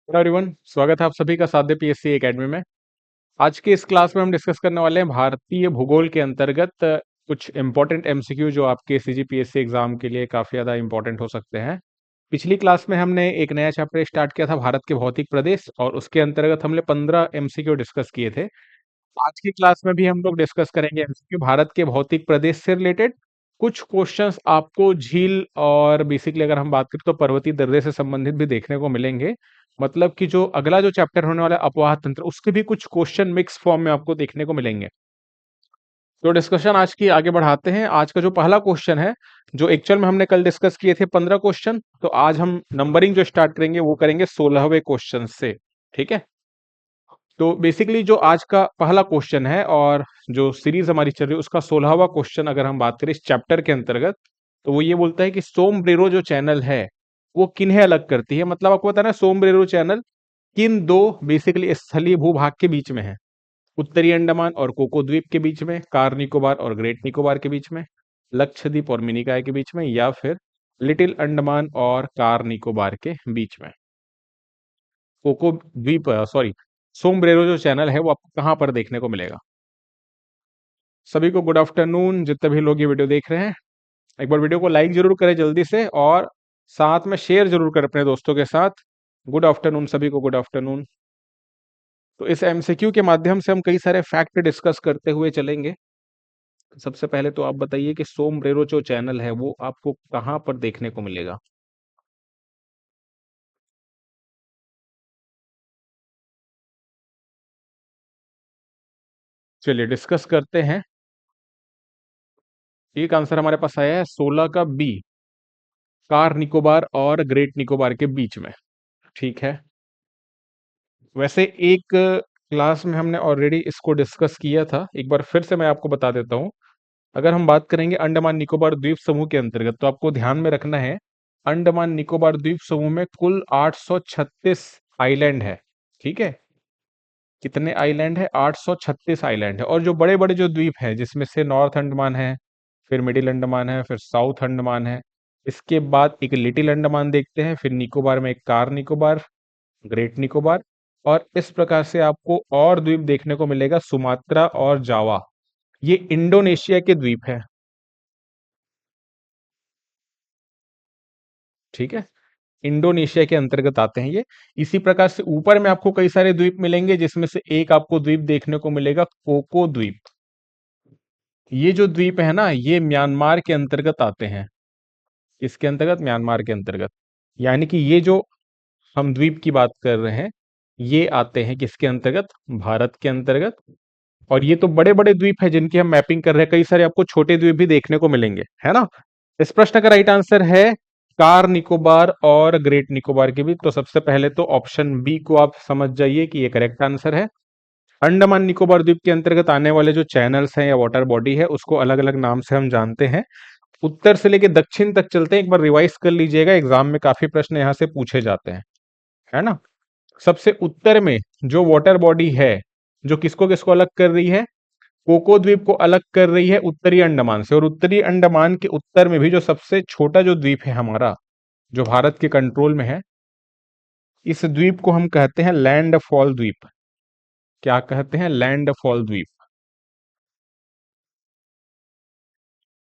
Hello everyone, स्वागत है आप सभी का साध्य पीएससी एकेडमी में। आज के इस क्लास में हम डिस्कस करने वाले हैं भारतीय भूगोल के अंतर्गत कुछ इंपॉर्टेंट एमसीक्यू जो आपके सीजीपीएससी एग्जाम के लिए काफी ज्यादा इंपॉर्टेंट हो सकते हैं। पिछली क्लास में हमने एक नया चैप्टर स्टार्ट किया था, भारत के भौतिक प्रदेश, और उसके अंतर्गत हमने 15 एमसीक्यू डिस्कस किए थे। आज की क्लास में भी हम लोग डिस्कस करेंगे एमसीक्यू भारत के भौतिक प्रदेश से रिलेटेड। कुछ क्वेश्चंस आपको झील और बेसिकली अगर हम बात करें तो पर्वतीय दर्रे से संबंधित भी देखने को मिलेंगे। मतलब कि जो अगला जो चैप्टर होने वाला है अपवाह तंत्र, उसके भी कुछ क्वेश्चन मिक्स फॉर्म में आपको देखने को मिलेंगे। तो डिस्कशन आज की आगे बढ़ाते हैं। आज का जो पहला क्वेश्चन है, जो एक्चुअल में हमने कल डिस्कस किए थे 15 क्वेश्चन, तो आज हम नंबरिंग जो स्टार्ट करेंगे वो करेंगे 16वें क्वेश्चन से। ठीक है। तो बेसिकली जो आज का पहला क्वेश्चन है और जो सीरीज हमारी चल रही है उसका 16वां क्वेश्चन अगर हम बात करें इस चैप्टर के अंतर्गत, तो वो ये बोलता है कि सोमब्रेरो जो चैनल है वो किन्हें अलग करती है। मतलब आपको पता है ना, सोमब्रेरो चैनल किन दो बेसिकली स्थलीय भूभाग के बीच में है। उत्तरी अंडमान और कोको द्वीप के बीच में, कार निकोबार और ग्रेट निकोबार के बीच में, लक्षद्वीप और मिनिकॉय के बीच में, या फिर लिटिल अंडमान और कार निकोबार के बीच में। कोको द्वीप सॉरी सोमब्रेरो जो चैनल है वो आपको कहां पर देखने को मिलेगा। सभी को गुड आफ्टरनून, जितने भी लोग ये वीडियो देख रहे हैं। एक बार वीडियो को लाइक जरूर करें जल्दी से, और साथ में शेयर जरूर करें अपने दोस्तों के साथ। गुड आफ्टरनून सभी को, गुड आफ्टरनून। तो इस एमसीक्यू के माध्यम से हम कई सारे फैक्ट डिस्कस करते हुए चलेंगे। सबसे पहले तो आप बताइए कि सोमब्रेरो जो चैनल है वो आपको कहां पर देखने को मिलेगा। चलिए डिस्कस करते हैं। एक आंसर हमारे पास आया है 16 का बी, कार निकोबार और ग्रेट निकोबार के बीच में। ठीक है। वैसे एक क्लास में हमने ऑलरेडी इसको डिस्कस किया था, एक बार फिर से मैं आपको बता देता हूँ। अगर हम बात करेंगे अंडमान निकोबार द्वीप समूह के अंतर्गत, तो आपको ध्यान में रखना है अंडमान निकोबार द्वीप समूह में कुल 836 आइलैंड है। ठीक है। कितने आइलैंड है? 836 आइलैंड है। और जो बड़े बड़े जो द्वीप हैं, जिसमें से नॉर्थ अंडमान है, फिर मिडिल अंडमान है, फिर साउथ अंडमान है, इसके बाद एक लिटिल अंडमान देखते हैं, फिर निकोबार में एक कार निकोबार, ग्रेट निकोबार, और इस प्रकार से आपको और द्वीप देखने को मिलेगा, सुमात्रा और जावा। ये इंडोनेशिया के द्वीप है। ठीक है। इंडोनेशिया के अंतर्गत आते हैं ये। इसी प्रकार से ऊपर में आपको कई सारे द्वीप मिलेंगे, जिसमें से एक आपको द्वीप देखने को मिलेगा कोको द्वीप। ये जो द्वीप है ना, ये म्यांमार के अंतर्गत आते हैं। इसके अंतर्गत, म्यांमार के अंतर्गत। यानी कि ये जो हम द्वीप की बात कर रहे हैं, ये आते हैं किसके अंतर्गत? भारत के अंतर्गत। और ये तो बड़े बड़े द्वीप है जिनकी हम मैपिंग कर रहे हैं, कई सारे आपको छोटे द्वीप भी देखने को मिलेंगे, है ना। इस प्रश्न का राइट आंसर है कार निकोबार और ग्रेट निकोबार के बीच। तो सबसे पहले तो ऑप्शन बी को आप समझ जाइए कि ये करेक्ट आंसर है। अंडमान निकोबार द्वीप के अंतर्गत आने वाले जो चैनल्स हैं या वाटर बॉडी है, उसको अलग अलग नाम से हम जानते हैं। उत्तर से लेके दक्षिण तक चलते हैं, एक बार रिवाइज कर लीजिएगा, एग्जाम में काफी प्रश्न यहां से पूछे जाते हैं, है ना। सबसे उत्तर में जो वाटर बॉडी है, जो किसको किसको अलग कर रही है? कोको द्वीप को अलग कर रही है उत्तरी अंडमान से। और उत्तरी अंडमान के उत्तर में भी जो सबसे छोटा जो द्वीप है हमारा, जो भारत के कंट्रोल में है, इस द्वीप को हम कहते हैं लैंडफॉल द्वीप। क्या कहते हैं? लैंडफॉल द्वीप।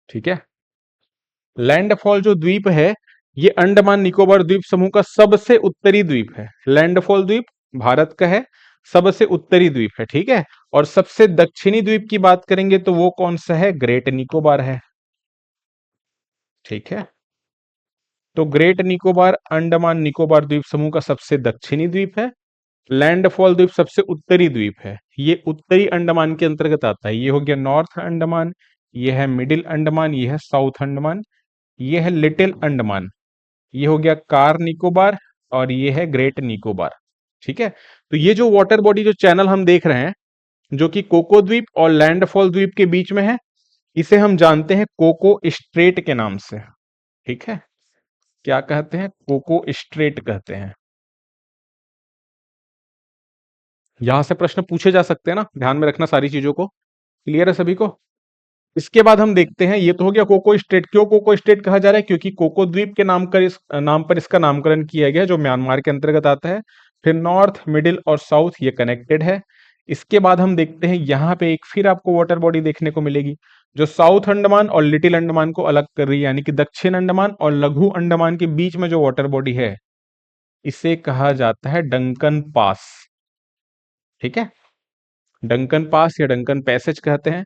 ठीक है। लैंडफॉल जो द्वीप है, ये अंडमान निकोबार द्वीप समूह का सबसे उत्तरी द्वीप है। लैंडफॉल द्वीप भारत का है, सबसे उत्तरी द्वीप है। ठीक है। और सबसे दक्षिणी द्वीप की बात करेंगे तो वो कौन सा है? ग्रेट निकोबार है। ठीक है। तो ग्रेट निकोबार अंडमान निकोबार द्वीप समूह का सबसे दक्षिणी द्वीप है। लैंडफॉल द्वीप सबसे उत्तरी द्वीप है। ये उत्तरी अंडमान के अंतर्गत आता है। ये हो गया नॉर्थ अंडमान, ये है मिडिल अंडमान, ये है साउथ अंडमान, ये है लिटिल अंडमान, ये हो गया कार निकोबार, और ये है ग्रेट निकोबार। ठीक है। तो ये जो वाटर बॉडी जो चैनल हम देख रहे हैं, जो कि कोको द्वीप और लैंडफॉल द्वीप के बीच में है, इसे हम जानते हैं कोको स्ट्रेट के नाम से। ठीक है। क्या कहते हैं? कोको स्ट्रेट कहते हैं। यहां से प्रश्न पूछे जा सकते हैं ना, ध्यान में रखना सारी चीजों को। क्लियर है सभी को? इसके बाद हम देखते हैं, ये तो हो गया कोको स्टेट। क्यों कोको स्टेट कहा जा रहा है? क्योंकि कोको द्वीप के नाम पर इसका नामकरण किया गया है, जो म्यांमार के अंतर्गत आता है। फिर नॉर्थ, मिडिल और साउथ ये कनेक्टेड है। इसके बाद हम देखते हैं यहाँ पे एक फिर आपको वाटर बॉडी देखने को मिलेगी जो साउथ अंडमान और लिटिल अंडमान को अलग कर रही है, यानी कि दक्षिण अंडमान और लघु अंडमान के बीच में जो वाटर बॉडी है इसे कहा जाता है डंकन पास। ठीक है, डंकन पास या डंकन पैसेज कहते हैं।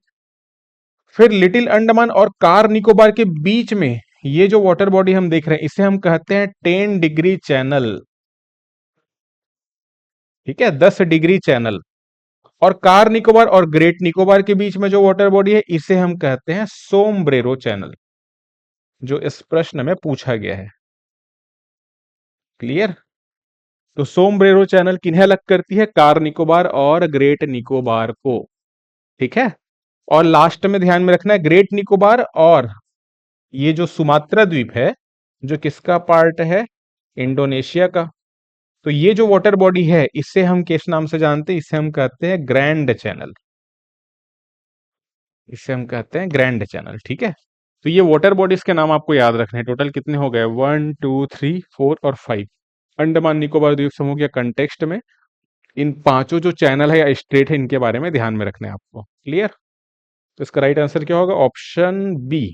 फिर लिटिल अंडमान और कार निकोबार के बीच में ये जो वाटर बॉडी हम देख रहे हैं इसे हम कहते हैं 10 डिग्री चैनल। ठीक है, 10 डिग्री चैनल। और कार निकोबार और ग्रेट निकोबार के बीच में जो वाटर बॉडी है इसे हम कहते हैं सोमब्रेरो चैनल, जो इस प्रश्न में पूछा गया है। क्लियर? तो सोमब्रेरो चैनल किन्हें अलग करती है? कार निकोबार और ग्रेट निकोबार को। ठीक है, और लास्ट में ध्यान में रखना है ग्रेट निकोबार और ये जो सुमात्रा द्वीप है जो किसका पार्ट है? इंडोनेशिया का। तो ये जो वाटर बॉडी है इसे हम किस नाम से जानते हैं? इसे हम कहते हैं ग्रैंड चैनल। इसे हम कहते हैं ग्रैंड चैनल। ठीक है, तो ये वाटर बॉडीज के नाम आपको याद रखने हैं। टोटल कितने हो गए? 1 2 3 4 और 5। अंडमान निकोबार द्वीप समूह के कंटेक्स्ट में इन पांचों जो चैनल है या स्ट्रेट है इनके बारे में ध्यान में रखना है आपको। क्लियर? तो इसका राइट आंसर क्या होगा? Option B.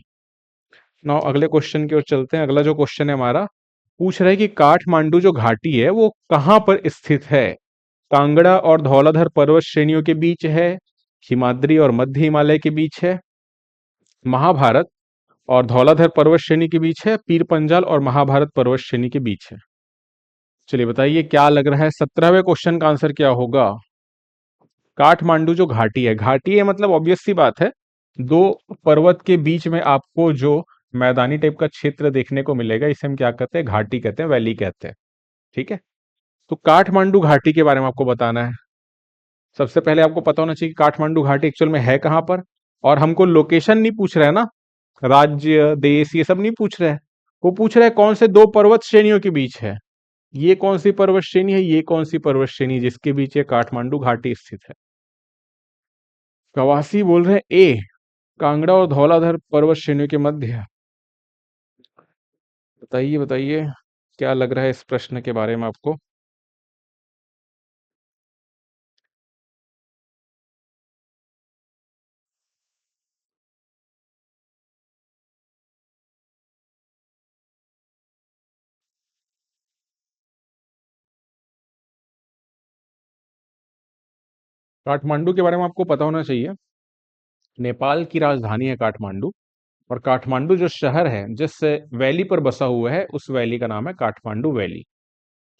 नाउ अगले क्वेश्चन की ओर चलते हैं। अगला जो क्वेश्चन है हमारा पूछ रहा है कि काठमांडू जो घाटी है वो कहां पर स्थित है? कांगड़ा और धौलाधर पर्वत श्रेणियों के बीच है, हिमाद्री और मध्य हिमालय के बीच है, महाभारत और धौलाधर पर्वत श्रेणी के बीच है, पीर पंजाल और महाभारत पर्वत श्रेणी के बीच है। चलिए बताइए क्या लग रहा है 17वें क्वेश्चन का आंसर क्या होगा? काठमांडू जो घाटी है मतलब ऑब्वियस सी बात है, दो पर्वत के बीच में आपको जो मैदानी टाइप का क्षेत्र देखने को मिलेगा इसे हम क्या कहते हैं? घाटी कहते हैं, वैली कहते हैं। ठीक है, तो काठमांडू घाटी के बारे में आपको बताना है। सबसे पहले आपको पता होना चाहिए कि काठमांडू घाटी एक्चुअल में है कहां पर। और हमको लोकेशन नहीं पूछ रहा है ना, राज्य देश ये सब नहीं पूछ रहा है। वो पूछ रहा है कौन से दो पर्वत श्रेणियों के बीच है। ये कौन सी पर्वत श्रेणी है, ये कौन सी पर्वत श्रेणी जिसके बीच ये काठमांडू घाटी स्थित है? कवासी बोल रहे हैं ए, कांगड़ा और धौलाधर पर्वत श्रेणियों के मध्य है। बताइए बताइए क्या लग रहा है इस प्रश्न के बारे में आपको? काठमांडू के बारे में आपको पता होना चाहिए, नेपाल की राजधानी है काठमांडू। और काठमांडू जो शहर है जिस वैली पर बसा हुआ है उस वैली का नाम है काठमांडू वैली।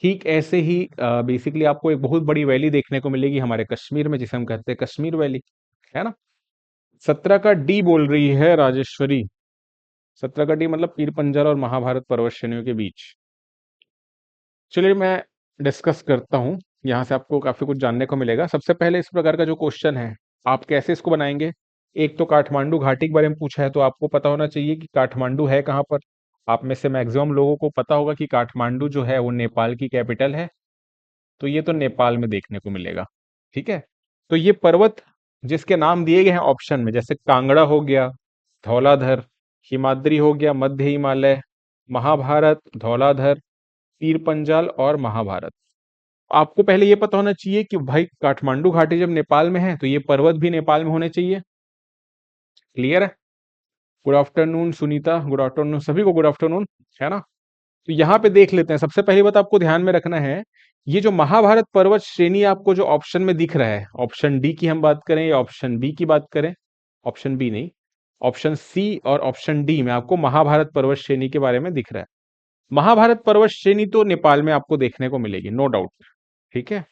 ठीक ऐसे ही बेसिकली आपको एक बहुत बड़ी वैली देखने को मिलेगी हमारे कश्मीर में जिसे हम कहते हैं कश्मीर वैली, है ना। 17 का डी बोल रही है राजेश्वरी। 17 का डी मतलब पीर पंजाल और महाभारत पर्वत श्रेणियों के बीच। चलिए मैं डिस्कस करता हूँ, यहाँ से आपको काफी कुछ जानने को मिलेगा। सबसे पहले इस प्रकार का जो क्वेश्चन है आप कैसे इसको बनाएंगे? एक तो काठमांडू घाटी के बारे में पूछा है तो आपको पता होना चाहिए कि काठमांडू है कहाँ पर। आप में से मैक्सिमम लोगों को पता होगा कि काठमांडू जो है वो नेपाल की कैपिटल है। तो ये तो नेपाल में देखने को मिलेगा। ठीक है, तो ये पर्वत जिसके नाम दिए गए हैं ऑप्शन में, जैसे कांगड़ा हो गया, धौलाधर, हिमाद्री हो गया, मध्य हिमालय, महाभारत, धौलाधर, पीर पंजाल और महाभारत। आपको पहले ये पता होना चाहिए कि भाई काठमांडू घाटी जब नेपाल में है तो ये पर्वत भी नेपाल में होने चाहिए। क्लियर है? Good afternoon Sunita, good afternoon सभी को, गुड आफ्टरनून, है ना। तो यहाँ पे देख लेते हैं। सबसे पहली बात आपको ध्यान में रखना है, ये जो महाभारत पर्वत श्रेणी आपको जो ऑप्शन में दिख रहा है, ऑप्शन डी की हम बात करें या ऑप्शन बी की बात करें, ऑप्शन बी नहीं, ऑप्शन सी और ऑप्शन डी में आपको महाभारत पर्वत श्रेणी के बारे में दिख रहा है। महाभारत पर्वत श्रेणी तो नेपाल में आपको देखने को मिलेगी, नो डाउट। ठीक है,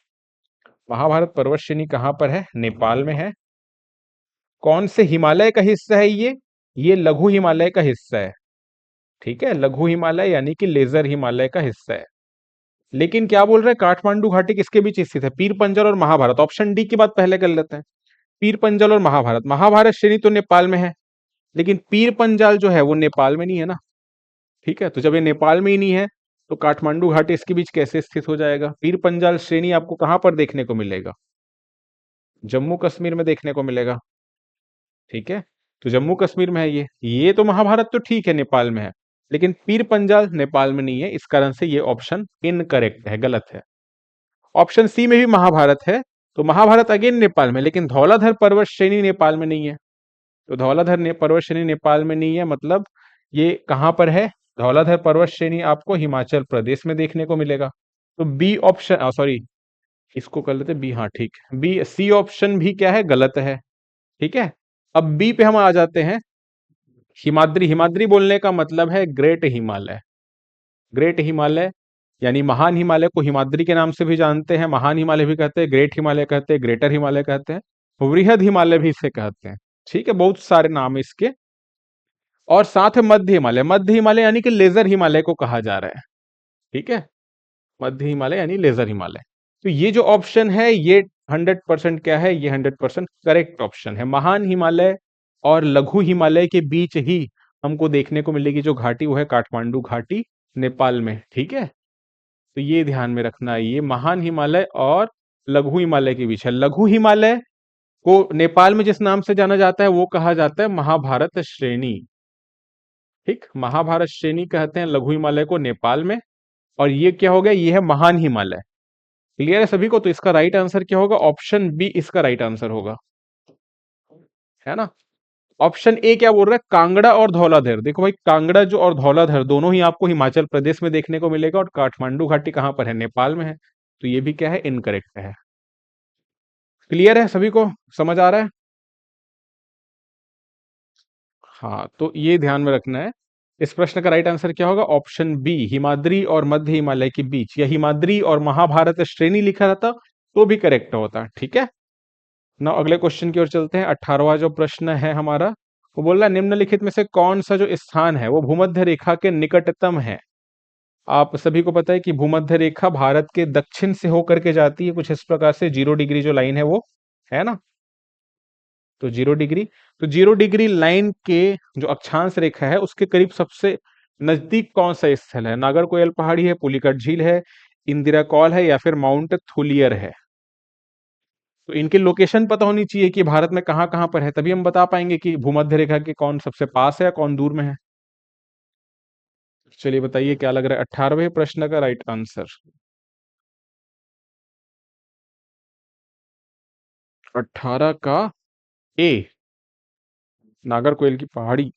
महाभारत पर्वत श्रेणी कहां पर है? नेपाल में है। कौन से हिमालय का हिस्सा है ये लघु हिमालय का हिस्सा है। ठीक है, लघु हिमालय यानी कि लेजर हिमालय का हिस्सा है। लेकिन क्या बोल रहे हैं, काठमांडू घाटी किसके बीच स्थित है? पीर पंजाल और महाभारत। ऑप्शन डी की बात पहले कर लेते हैं। पीर पंजाल और महाभारत, महाभारत श्रेणी तो नेपाल में है लेकिन पीर पंजाल जो है वो नेपाल में नहीं है ना। ठीक है, तो जब ये नेपाल में ही नहीं है तो काठमांडू घाटी इसके बीच कैसे स्थित हो जाएगा? पीर पंजाल श्रेणी आपको कहां पर देखने को मिलेगा? जम्मू कश्मीर में देखने को मिलेगा। ठीक है, तो जम्मू कश्मीर में है ये तो महाभारत तो ठीक है नेपाल में है लेकिन पीर पंजाल नेपाल में नहीं है, इस कारण से ये ऑप्शन इनकरेक्ट है, गलत है। ऑप्शन सी में भी महाभारत है, तो महाभारत अगेन नेपाल में, लेकिन धौलाधर पर्वत श्रेणी नेपाल में नहीं है। तो धौलाधर पर्वत श्रेणी नेपाल में नहीं है, मतलब ये कहां पर है? धौलाधर पर्वत श्रेणी आपको हिमाचल प्रदेश में देखने को मिलेगा। तो बी ऑप्शन, सॉरी, इसको कर लेते बी, हाँ ठीक है, बी, सी ऑप्शन भी क्या है? गलत है। ठीक है, अब बी पे हम आ जाते हैं। हिमाद्री, हिमाद्री बोलने का मतलब है ग्रेट हिमालय। ग्रेट हिमालय यानी महान हिमालय को हिमाद्री के नाम से भी जानते हैं, महान हिमालय भी कहते हैं, ग्रेट हिमालय कहते हैं, ग्रेटर हिमालय कहते हैं, वृहद हिमालय भी इसे कहते हैं। ठीक है, बहुत सारे नाम है इसके। और साथ में मध्य हिमालय, मध्य हिमालय यानी कि लेजर हिमालय को कहा जा रहा है। ठीक है, मध्य हिमालय यानी लेजर हिमालय। तो ये जो ऑप्शन है ये 100% क्या है? ये 100% करेक्ट ऑप्शन है। महान हिमालय और लघु हिमालय के बीच ही हमको देखने को मिलेगी जो घाटी, वो है काठमांडू घाटी, नेपाल में। ठीक है, तो ये ध्यान में रखना है, ये महान हिमालय और लघु हिमालय के बीच है। लघु हिमालय को नेपाल में जिस नाम से जाना जाता है वो कहा जाता है महाभारत श्रेणी। ठीक, महाभारत श्रेणी कहते हैं लघु हिमालय को नेपाल में। और ये क्या हो गया? ये है महान हिमालय। क्लियर है सभी को? तो इसका राइट आंसर क्या होगा? ऑप्शन बी इसका राइट आंसर होगा, है ना। ऑप्शन ए क्या बोल रहा है? कांगड़ा और धौलाधर। देखो भाई, कांगड़ा जो और धौलाधर दोनों ही आपको हिमाचल प्रदेश में देखने को मिलेगा, और काठमांडू घाटी कहां पर है? नेपाल में है। तो ये भी क्या है? इनकरेक्ट है। क्लियर है सभी को? समझ आ रहा है? हाँ, तो ये ध्यान में रखना है। इस प्रश्न का राइट आंसर क्या होगा? ऑप्शन बी, हिमाद्री और मध्य हिमालय के बीच, या हिमाद्री और महाभारत श्रेणी लिखा रहता तो भी करेक्ट होता। ठीक है ना, अगले क्वेश्चन की ओर चलते हैं। 18वां जो प्रश्न है हमारा, वो बोल रहा है निम्नलिखित में से कौन सा जो स्थान है वो भूमध्य रेखा के निकटतम है? आप सभी को पता है कि भूमध्य रेखा भारत के दक्षिण से होकर के जाती है, कुछ इस प्रकार से 0 डिग्री जो लाइन है वो, है ना। तो 0 डिग्री, तो 0 डिग्री लाइन के जो अक्षांश रेखा है उसके करीब सबसे नजदीक कौन सा स्थल है? नागरकोयल पहाड़ी है, पुलिकट झील है, इंदिरा कॉल है, या फिर माउंट थुलियर है? तो इनकी लोकेशन पता होनी चाहिए कि भारत में कहाँ कहाँ पर है, तभी हम बता पाएंगे कि भूमध्य रेखा के कौन सबसे पास है या कौन दूर में है। चलिए बताइए क्या लग रहा है 18वें प्रश्न का राइट आंसर? 18 का ए, नागरकोयल की पहाड़ी।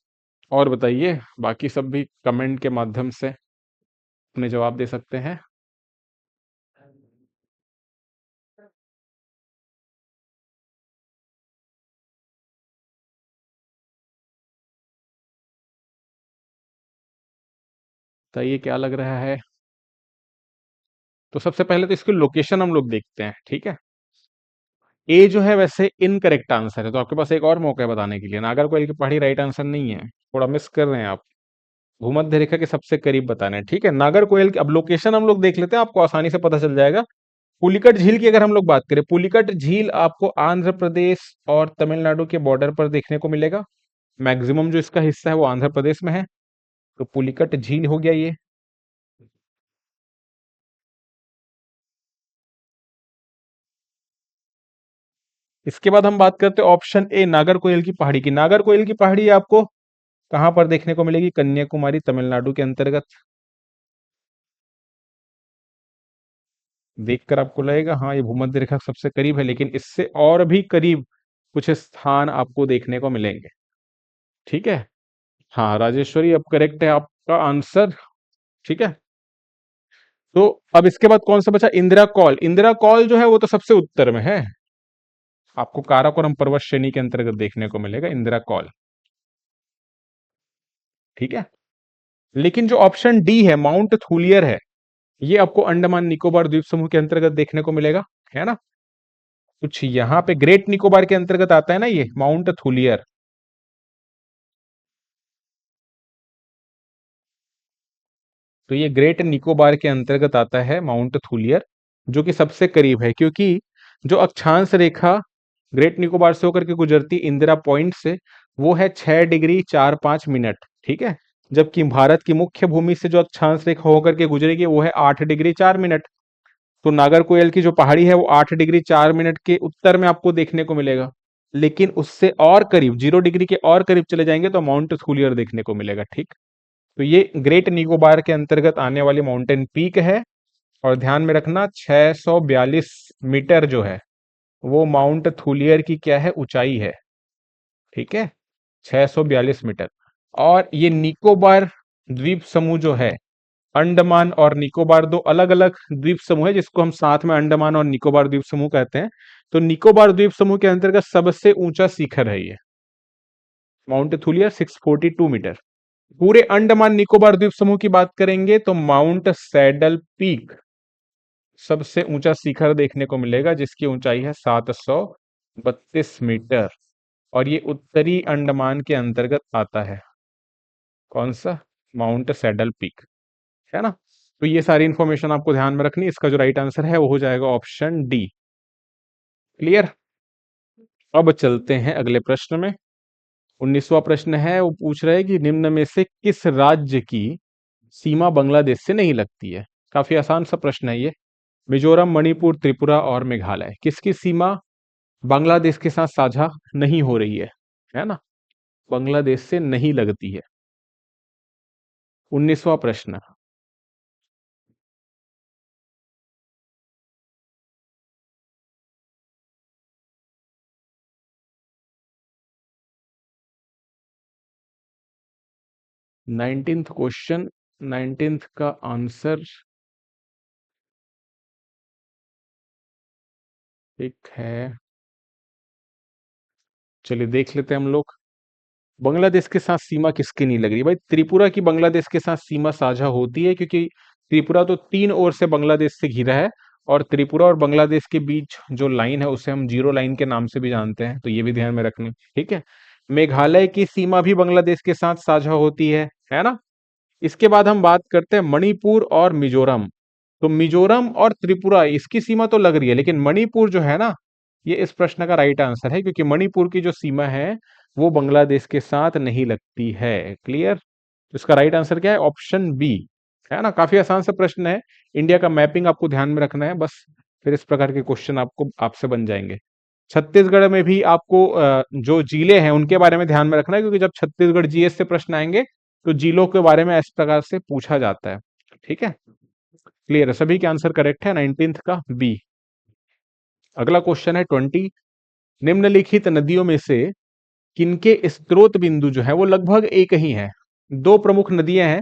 और बताइए, बाकी सब भी कमेंट के माध्यम से अपने जवाब दे सकते हैं। बताइए क्या लग रहा है। तो सबसे पहले तो इसकी लोकेशन हम लोग देखते हैं। ठीक है, ए जो है वैसे इनकरेक्ट आंसर है, तो आपके पास एक और मौका है बताने के लिए। नागरकोइल की पहाड़ी राइट आंसर नहीं है, थोड़ा मिस कर रहे हैं आप। भूमध्य रेखा के सबसे करीब बताना है। ठीक है, नागरकोइल की अब लोकेशन हम लोग देख लेते हैं, आपको आसानी से पता चल जाएगा। पुलिकट झील की अगर हम लोग बात करें, पुलिकट झील आपको आंध्र प्रदेश और तमिलनाडु के बॉर्डर पर देखने को मिलेगा। मैक्सिमम जो इसका हिस्सा है वो आंध्र प्रदेश में है। तो पुलिकट झील हो गया ये। इसके बाद हम बात करते हैं ऑप्शन ए, नागरकोइल की पहाड़ी की। नागरकोइल की पहाड़ी आपको कहां पर देखने को मिलेगी? कन्याकुमारी, तमिलनाडु के अंतर्गत। देखकर आपको लगेगा हाँ ये भूमध्य रेखा के सबसे करीब है, लेकिन इससे और भी करीब कुछ स्थान आपको देखने को मिलेंगे। ठीक है, हाँ राजेश्वरी, अब करेक्ट है आपका आंसर। ठीक है, तो अब इसके बाद कौन सा बचा? इंदिरा कॉल। इंदिरा कॉल जो है वो तो सबसे उत्तर में है, आपको काराकोरम पर्वत श्रेणी के अंतर्गत देखने को मिलेगा इंदिरा कॉल। ठीक है, लेकिन जो ऑप्शन डी है, माउंट थूलियर है, ये आपको अंडमान निकोबार द्वीप समूह के अंतर्गत देखने को मिलेगा, है ना। कुछ यहाँ पे ग्रेट निकोबार के अंतर्गत आता है ना ये माउंट थूलियर। तो ये ग्रेट निकोबार के अंतर्गत आता है माउंट थूलियर, जो कि सबसे करीब है, क्योंकि जो अक्षांश रेखा ग्रेट निकोबार से होकर के गुजरती इंदिरा पॉइंट से, वो है 6 डिग्री 4-5 मिनट। ठीक है, जबकि भारत की मुख्य भूमि से जो अक्षांश रेखा होकर के गुजरेगी वो है 8 डिग्री 4 मिनट। तो नागरकोयल की जो पहाड़ी है वो 8 डिग्री 4 मिनट के उत्तर में आपको देखने को मिलेगा, लेकिन उससे और करीब 0 डिग्री के और करीब चले जाएंगे तो माउंट थूलियर देखने को मिलेगा। ठीक, तो ये ग्रेट निकोबार के अंतर्गत आने वाली माउंटेन पीक है, और ध्यान में रखना 642 मीटर जो है वो माउंट थूलियर की क्या है, ऊंचाई है। ठीक है, 642 मीटर। और ये निकोबार द्वीप समूह जो है, अंडमान और निकोबार दो अलग अलग द्वीप समूह है जिसको हम साथ में अंडमान और निकोबार द्वीप समूह कहते हैं। तो निकोबार द्वीप समूह के अंतर्गत सबसे ऊंचा शिखर है ये माउंट थुलियर 642 मीटर। पूरे अंडमान निकोबार द्वीप समूह की बात करेंगे तो माउंट सैडल पीक सबसे ऊंचा शिखर देखने को मिलेगा जिसकी ऊंचाई है 732 मीटर। और ये उत्तरी अंडमान के अंतर्गत आता है। कौन सा? माउंट सैडल पीक, है ना। तो ये सारी इंफॉर्मेशन आपको ध्यान में रखनी। इसका जो राइट आंसर है वो हो जाएगा ऑप्शन डी। क्लियर। अब चलते हैं अगले प्रश्न में। 19वां प्रश्न है, वो पूछ रहा है कि निम्न में से किस राज्य की सीमा बांग्लादेश से नहीं लगती है। काफी आसान सा प्रश्न है ये। मिजोरम, मणिपुर, त्रिपुरा और मेघालय, किसकी सीमा बांग्लादेश के साथ साझा नहीं हो रही है ना, बांग्लादेश से नहीं लगती है। 19वां प्रश्न। 19th क्वेश्चन, 19th का आंसर एक है, चलिए देख लेते हैं हम लोग। बांग्लादेश के साथ सीमा किसकी नहीं लग रही भाई? त्रिपुरा की बांग्लादेश के साथ सीमा साझा होती है क्योंकि त्रिपुरा तो तीन ओर से बांग्लादेश से घिरा है। और त्रिपुरा और बांग्लादेश के बीच जो लाइन है उसे हम जीरो लाइन के नाम से भी जानते हैं, तो ये भी ध्यान में रखनी। ठीक है। मेघालय की सीमा भी बांग्लादेश के साथ साझा होती है ना। इसके बाद हम बात करते हैं मणिपुर और मिजोरम। तो मिजोरम और त्रिपुरा इसकी सीमा तो लग रही है, लेकिन मणिपुर जो है ना, ये इस प्रश्न का राइट आंसर है क्योंकि मणिपुर की जो सीमा है वो बांग्लादेश के साथ नहीं लगती है। क्लियर। तो इसका राइट आंसर क्या है? ऑप्शन बी, है ना। काफी आसान सा प्रश्न है। इंडिया का मैपिंग आपको ध्यान में रखना है बस, फिर इस प्रकार के क्वेश्चन आपको आपसे बन जाएंगे। छत्तीसगढ़ में भी आपको जो जिले हैं उनके बारे में ध्यान में रखना है क्योंकि जब छत्तीसगढ़ जीएस से प्रश्न आएंगे तो जिलों के बारे में इस प्रकार से पूछा जाता है। ठीक है। क्लियर है, सभी के आंसर करेक्ट है। 19th का बी। अगला क्वेश्चन है 20। निम्नलिखित नदियों में से किनके स्रोत बिंदु जो है वो लगभग एक ही है? दो प्रमुख नदियां हैं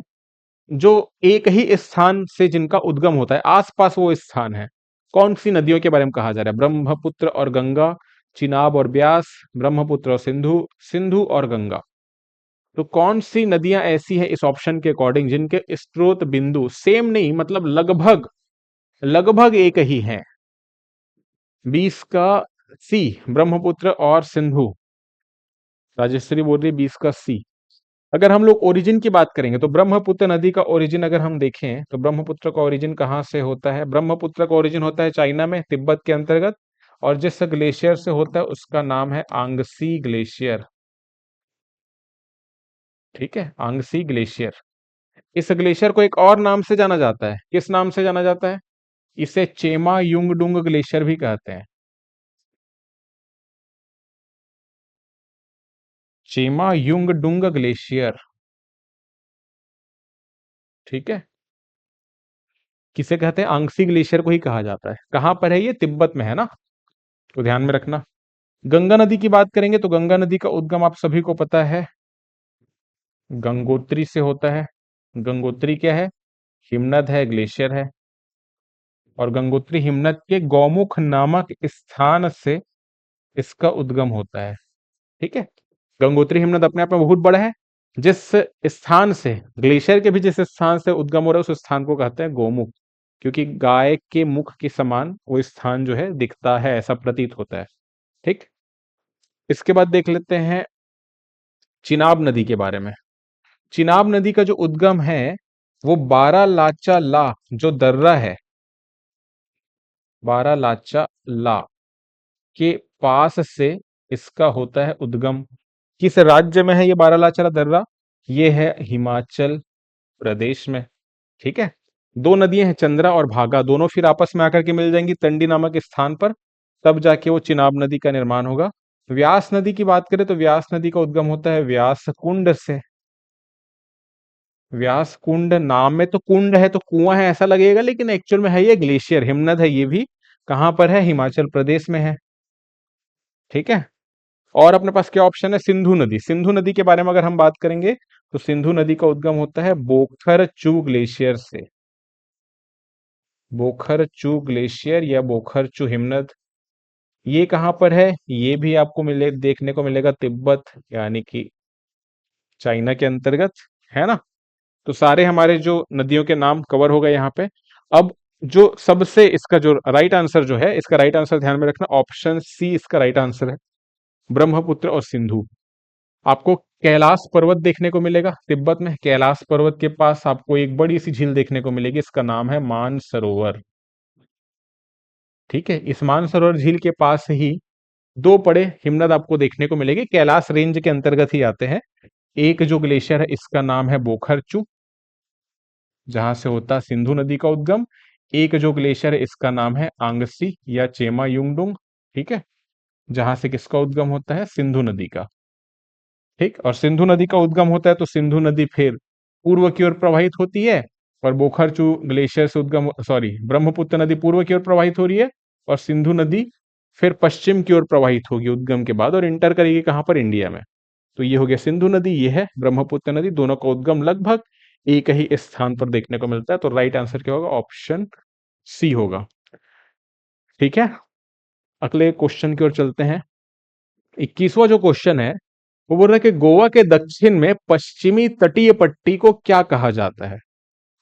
जो एक ही स्थान से जिनका उद्गम होता है, आसपास वो स्थान है। कौन सी नदियों के बारे में कहा जा रहा है? ब्रह्मपुत्र और गंगा, चिनाब और ब्यास, ब्रह्मपुत्र और सिंधु, सिंधु और गंगा। तो कौन सी नदियां ऐसी है इस ऑप्शन के अकॉर्डिंग जिनके स्रोत बिंदु सेम नहीं, मतलब लगभग लगभग एक ही है? 20 का सी, ब्रह्मपुत्र और सिंधु। राजेश्वरी बोल रही 20 का सी। अगर हम लोग ओरिजिन की बात करेंगे तो ब्रह्मपुत्र नदी का ओरिजिन अगर हम देखें तो ब्रह्मपुत्र का ओरिजिन कहाँ से होता है? ब्रह्मपुत्र का ओरिजिन होता है चाइना में, तिब्बत के अंतर्गत। और जिस ग्लेशियर से होता है उसका नाम है आंगसी ग्लेशियर। ठीक है, आंगसी ग्लेशियर। इस ग्लेशियर को एक और नाम से जाना जाता है। किस नाम से जाना जाता है? इसे चेमा युंगडुंग ग्लेशियर भी कहते हैं। चेमा युंगडुंग ग्लेशियर। ठीक है। किसे कहते हैं? आंगसी ग्लेशियर को ही कहा जाता है। कहां पर है ये? तिब्बत में, है ना। तो ध्यान में रखना। गंगा नदी की बात करेंगे तो गंगा नदी का उद्गम आप सभी को पता है, गंगोत्री से होता है। गंगोत्री क्या है? हिमनद है, ग्लेशियर है। और गंगोत्री हिमनद के गौमुख नामक स्थान से इसका उद्गम होता है। ठीक है। गंगोत्री हिमनद अपने आप में बहुत बड़ा है। जिस स्थान से, ग्लेशियर के भी जिस स्थान से उद्गम हो रहा है उस स्थान को कहते हैं गोमुख, क्योंकि गाय के मुख के समान वो स्थान जो है दिखता है, ऐसा प्रतीत होता है। ठीक। इसके बाद देख लेते हैं चिनाब नदी के बारे में। चिनाब नदी का जो उद्गम है वो बारा लाचा ला जो दर्रा है, बारा लाचा ला के पास से इसका होता है उद्गम। किस राज्य में है ये बारालाचा दर्रा? ये है हिमाचल प्रदेश में। ठीक है। दो नदियां हैं, चंद्रा और भागा, दोनों फिर आपस में आकर के मिल जाएंगी तंडी नामक स्थान पर, तब जाके वो चिनाब नदी का निर्माण होगा। व्यास नदी की बात करें तो व्यास नदी का उद्गम होता है व्यास कुंड से। व्यास कुंड नाम में तो कुंड है तो कुआं है ऐसा लगेगा, लेकिन एक्चुअल में है ये ग्लेशियर, हिमनद है ये भी। कहां पर है? हिमाचल प्रदेश में है। ठीक है। और अपने पास क्या ऑप्शन है? सिंधु नदी। सिंधु नदी के बारे में अगर हम बात करेंगे तो सिंधु नदी का उद्गम होता है बोखरचू ग्लेशियर से। बोखरचू ग्लेशियर या बोखरचू हिमनद, ये कहां पर है? ये भी आपको देखने को मिलेगा तिब्बत यानी कि चाइना के अंतर्गत, है ना। तो सारे हमारे जो नदियों के नाम कवर हो गए यहाँ पे। अब जो सबसे इसका जो राइट आंसर जो है, इसका राइट आंसर ध्यान में रखना, ऑप्शन सी इसका राइट आंसर है, ब्रह्मपुत्र और सिंधु। आपको कैलाश पर्वत देखने को मिलेगा तिब्बत में। कैलाश पर्वत के पास आपको एक बड़ी सी झील देखने को मिलेगी, इसका नाम है मानसरोवर। ठीक है, इस मानसरोवर झील के पास ही दो बड़े हिमनद आपको देखने को मिलेंगे, कैलाश रेंज के अंतर्गत ही आते हैं। एक जो ग्लेशियर है इसका नाम है बोखरचू, जहां से होता सिंधु नदी का उद्गम। एक जो ग्लेशियर है इसका नाम है आंगसी या चेमा युंगडुंग। ठीक है, जहां से किसका उद्गम होता है? सिंधु नदी का। ठीक, और सिंधु नदी का उद्गम होता है तो सिंधु नदी फिर पूर्व की ओर प्रवाहित होती है, और बोखरचू ग्लेशियर से उद्गम, सॉरी, ब्रह्मपुत्र नदी पूर्व की ओर प्रवाहित हो रही है, और सिंधु नदी फिर पश्चिम की ओर प्रवाहित होगी उद्गम के बाद, और इंटर करेगी कहां पर? इंडिया में। तो ये हो गया सिंधु नदी, ये है ब्रह्मपुत्र नदी, दोनों का उद्गम लगभग एक ही स्थान पर देखने को मिलता है। तो राइट आंसर क्या होगा? ऑप्शन सी होगा। ठीक है, अगले क्वेश्चन की ओर चलते हैं। 21वां जो क्वेश्चन है वो बोल रहा है कि गोवा के दक्षिण में पश्चिमी तटीय पट्टी को क्या कहा जाता है?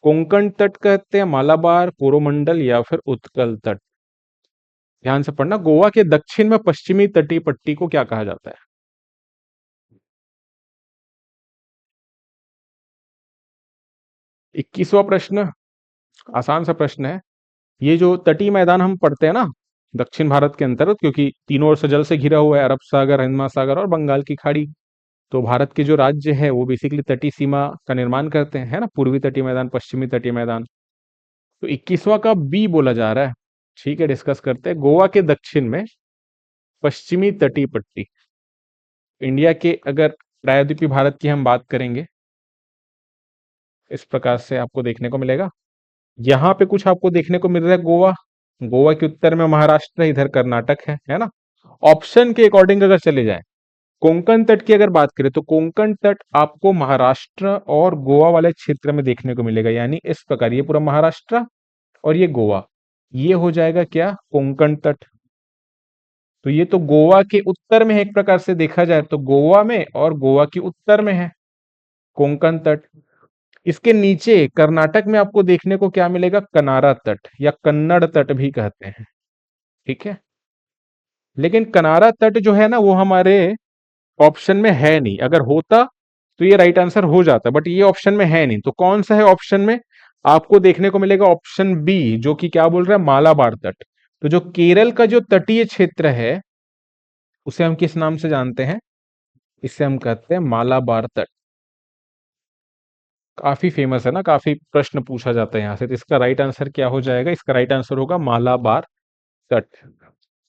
कोंकण तट कहते हैं, मालाबार, कोरोमंडल या फिर उत्कल तट? ध्यान से पढ़ना, गोवा के दक्षिण में पश्चिमी तटीय पट्टी को क्या कहा जाता है? 21वां प्रश्न आसान सा प्रश्न है। ये जो तटीय मैदान हम पढ़ते हैं ना दक्षिण भारत के अंतर्गत, क्योंकि तीनों ओर से जल से घिरा हुआ है, अरब सागर, हिंद महासागर और बंगाल की खाड़ी। तो भारत के जो राज्य है वो बेसिकली तटीय सीमा का निर्माण करते हैं, है ना, पूर्वी तटीय मैदान, पश्चिमी तटीय मैदान। तो 21वां का बी बोला जा रहा है। ठीक है, डिस्कस करते हैं। गोवा के दक्षिण में पश्चिमी तटीय पट्टी, इंडिया के अगर प्रायद्वीपीय भारत की हम बात करेंगे, इस प्रकार से आपको देखने को मिलेगा। यहाँ पे कुछ आपको देखने को मिल रहा है गोवा, गोवा के उत्तर में महाराष्ट्र है, इधर कर्नाटक है ना। ऑप्शन के अकॉर्डिंग अगर चले जाए, कोंकण तट की अगर बात करें तो कोंकण तट आपको महाराष्ट्र और गोवा वाले क्षेत्र में देखने को मिलेगा, यानी इस प्रकार ये पूरा महाराष्ट्र और ये गोवा, ये हो जाएगा क्या? कोंकण तट। तो ये तो गोवा के उत्तर में है, एक प्रकार से देखा जाए तो गोवा में और गोवा के उत्तर में है कोंकण तट। इसके नीचे कर्नाटक में आपको देखने को क्या मिलेगा? कनारा तट या कन्नड़ तट भी कहते हैं। ठीक है, लेकिन कनारा तट जो है ना वो हमारे ऑप्शन में है नहीं। अगर होता तो ये राइट आंसर हो जाता, बट ये ऑप्शन में है नहीं। तो कौन सा है ऑप्शन में? आपको देखने को मिलेगा ऑप्शन बी, जो कि क्या बोल रहा है? मालाबार तट। तो जो केरल का जो तटीय क्षेत्र है उसे हम किस नाम से जानते हैं? इसे हम कहते हैं मालाबार तट। काफी फेमस है ना, काफी प्रश्न पूछा जाता है यहाँ से। तो इसका राइट आंसर क्या हो जाएगा? इसका राइट आंसर होगा मालाबार तट।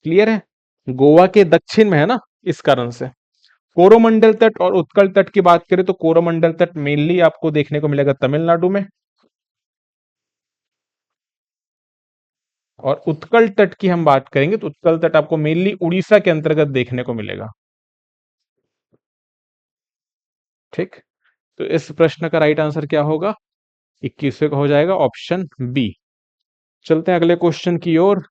क्लियर है? गोवा के दक्षिण में है ना, इस कारण से। कोरोमंडल तट और उत्कल तट की बात करें तो कोरोमंडल तट मेनली आपको देखने को मिलेगा तमिलनाडु में, और उत्कल तट की हम बात करेंगे तो उत्कल तट आपको मेनली उड़ीसा के अंतर्गत देखने को मिलेगा। ठीक, तो इस प्रश्न का राइट आंसर क्या होगा? 21वें का हो जाएगा ऑप्शन बी। चलते हैं अगले क्वेश्चन की ओर।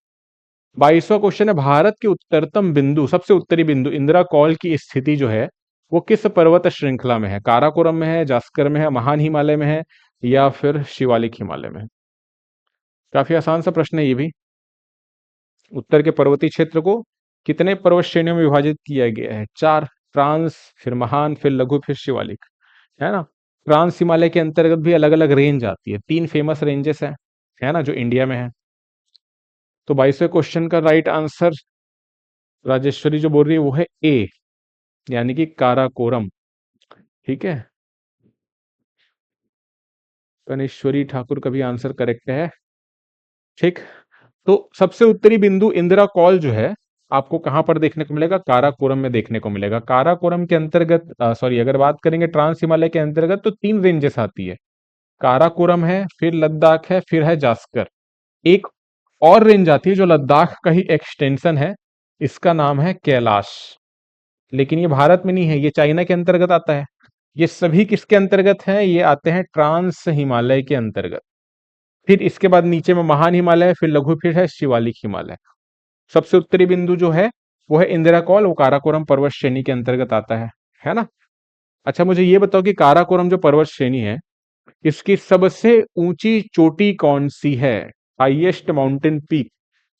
22वां क्वेश्चन है, भारत के उत्तरतम बिंदु, सबसे उत्तरी बिंदु इंदिरा कॉल की स्थिति जो है वो किस पर्वत श्रृंखला में है? काराकोरम में है, जास्कर में है, महान हिमालय में है या फिर शिवालिक हिमालय में है? काफी आसान सा प्रश्न है ये भी। उत्तर के पर्वतीय क्षेत्र को कितने पर्वत श्रेणियों में विभाजित किया गया है? चार, ट्रांस, फिर महान, फिर लघु, फिर शिवालिक, है ना। ट्रांस हिमालय के अंतर्गत भी अलग अलग रेंज आती है, तीन फेमस रेंजेस है ना, जो इंडिया में है। तो 22वें क्वेश्चन का राइट आंसर राजेश्वरी जो बोल रही है वो है ए, यानी कि काराकोरम। ठीक है, कनेश्वरी ठाकुर का भी आंसर करेक्ट है। ठीक, तो सबसे उत्तरी बिंदु इंदिरा कॉल जो है आपको कहां पर देखने को मिलेगा? काराकोरम में देखने को मिलेगा। काराकोरम के अंतर्गत, सॉरी, अगर बात करेंगे ट्रांस हिमालय के अंतर्गत तो तीन रेंजेस आती है, काराकोरम है, फिर लद्दाख है, फिर है जास्कर। एक और रेंज आती है जो लद्दाख का ही एक्सटेंशन है, इसका नाम है कैलाश। लेकिन ये भारत में नहीं है, ये चाइना के अंतर्गत आता है। ये सभी किसके अंतर्गत हैं? ये आते हैं ट्रांस हिमालय के अंतर्गत। फिर इसके बाद नीचे में महान हिमालय, फिर लघु, फिर है शिवालिक हिमालय। सबसे उत्तरी बिंदु जो है वो है इंदिरा कौल, वो काराकोरम पर्वत श्रेणी के अंतर्गत आता है ना। अच्छा, मुझे ये बताओ कि काराकोरम जो पर्वत श्रेणी है, इसकी सबसे ऊंची चोटी कौन सी है? Highest mountain peak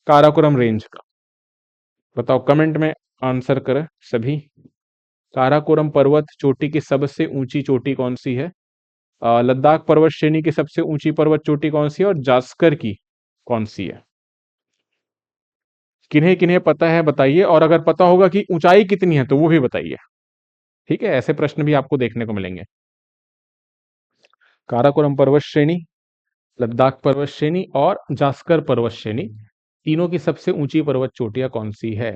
Karakoram range का बताओ, कमेंट में आंसर करें सभी। काराकोरम पर्वत चोटी की सबसे ऊंची चोटी कौन सी है? लद्दाख पर्वत श्रेणी की सबसे ऊंची पर्वत चोटी कौन सी है, और जास्कर की कौन सी है? किन्हें किन्हें पता है बताइए, और अगर पता होगा कि ऊंचाई कितनी है तो वो भी बताइए। ठीक है, ऐसे प्रश्न भी आपको देखने को मिलेंगे। काराकोरम पर्वत श्रेणी, लद्दाख पर्वत श्रेणी और जास्कर पर्वत श्रेणी, तीनों की सबसे ऊंची पर्वत चोटियां कौन सी है?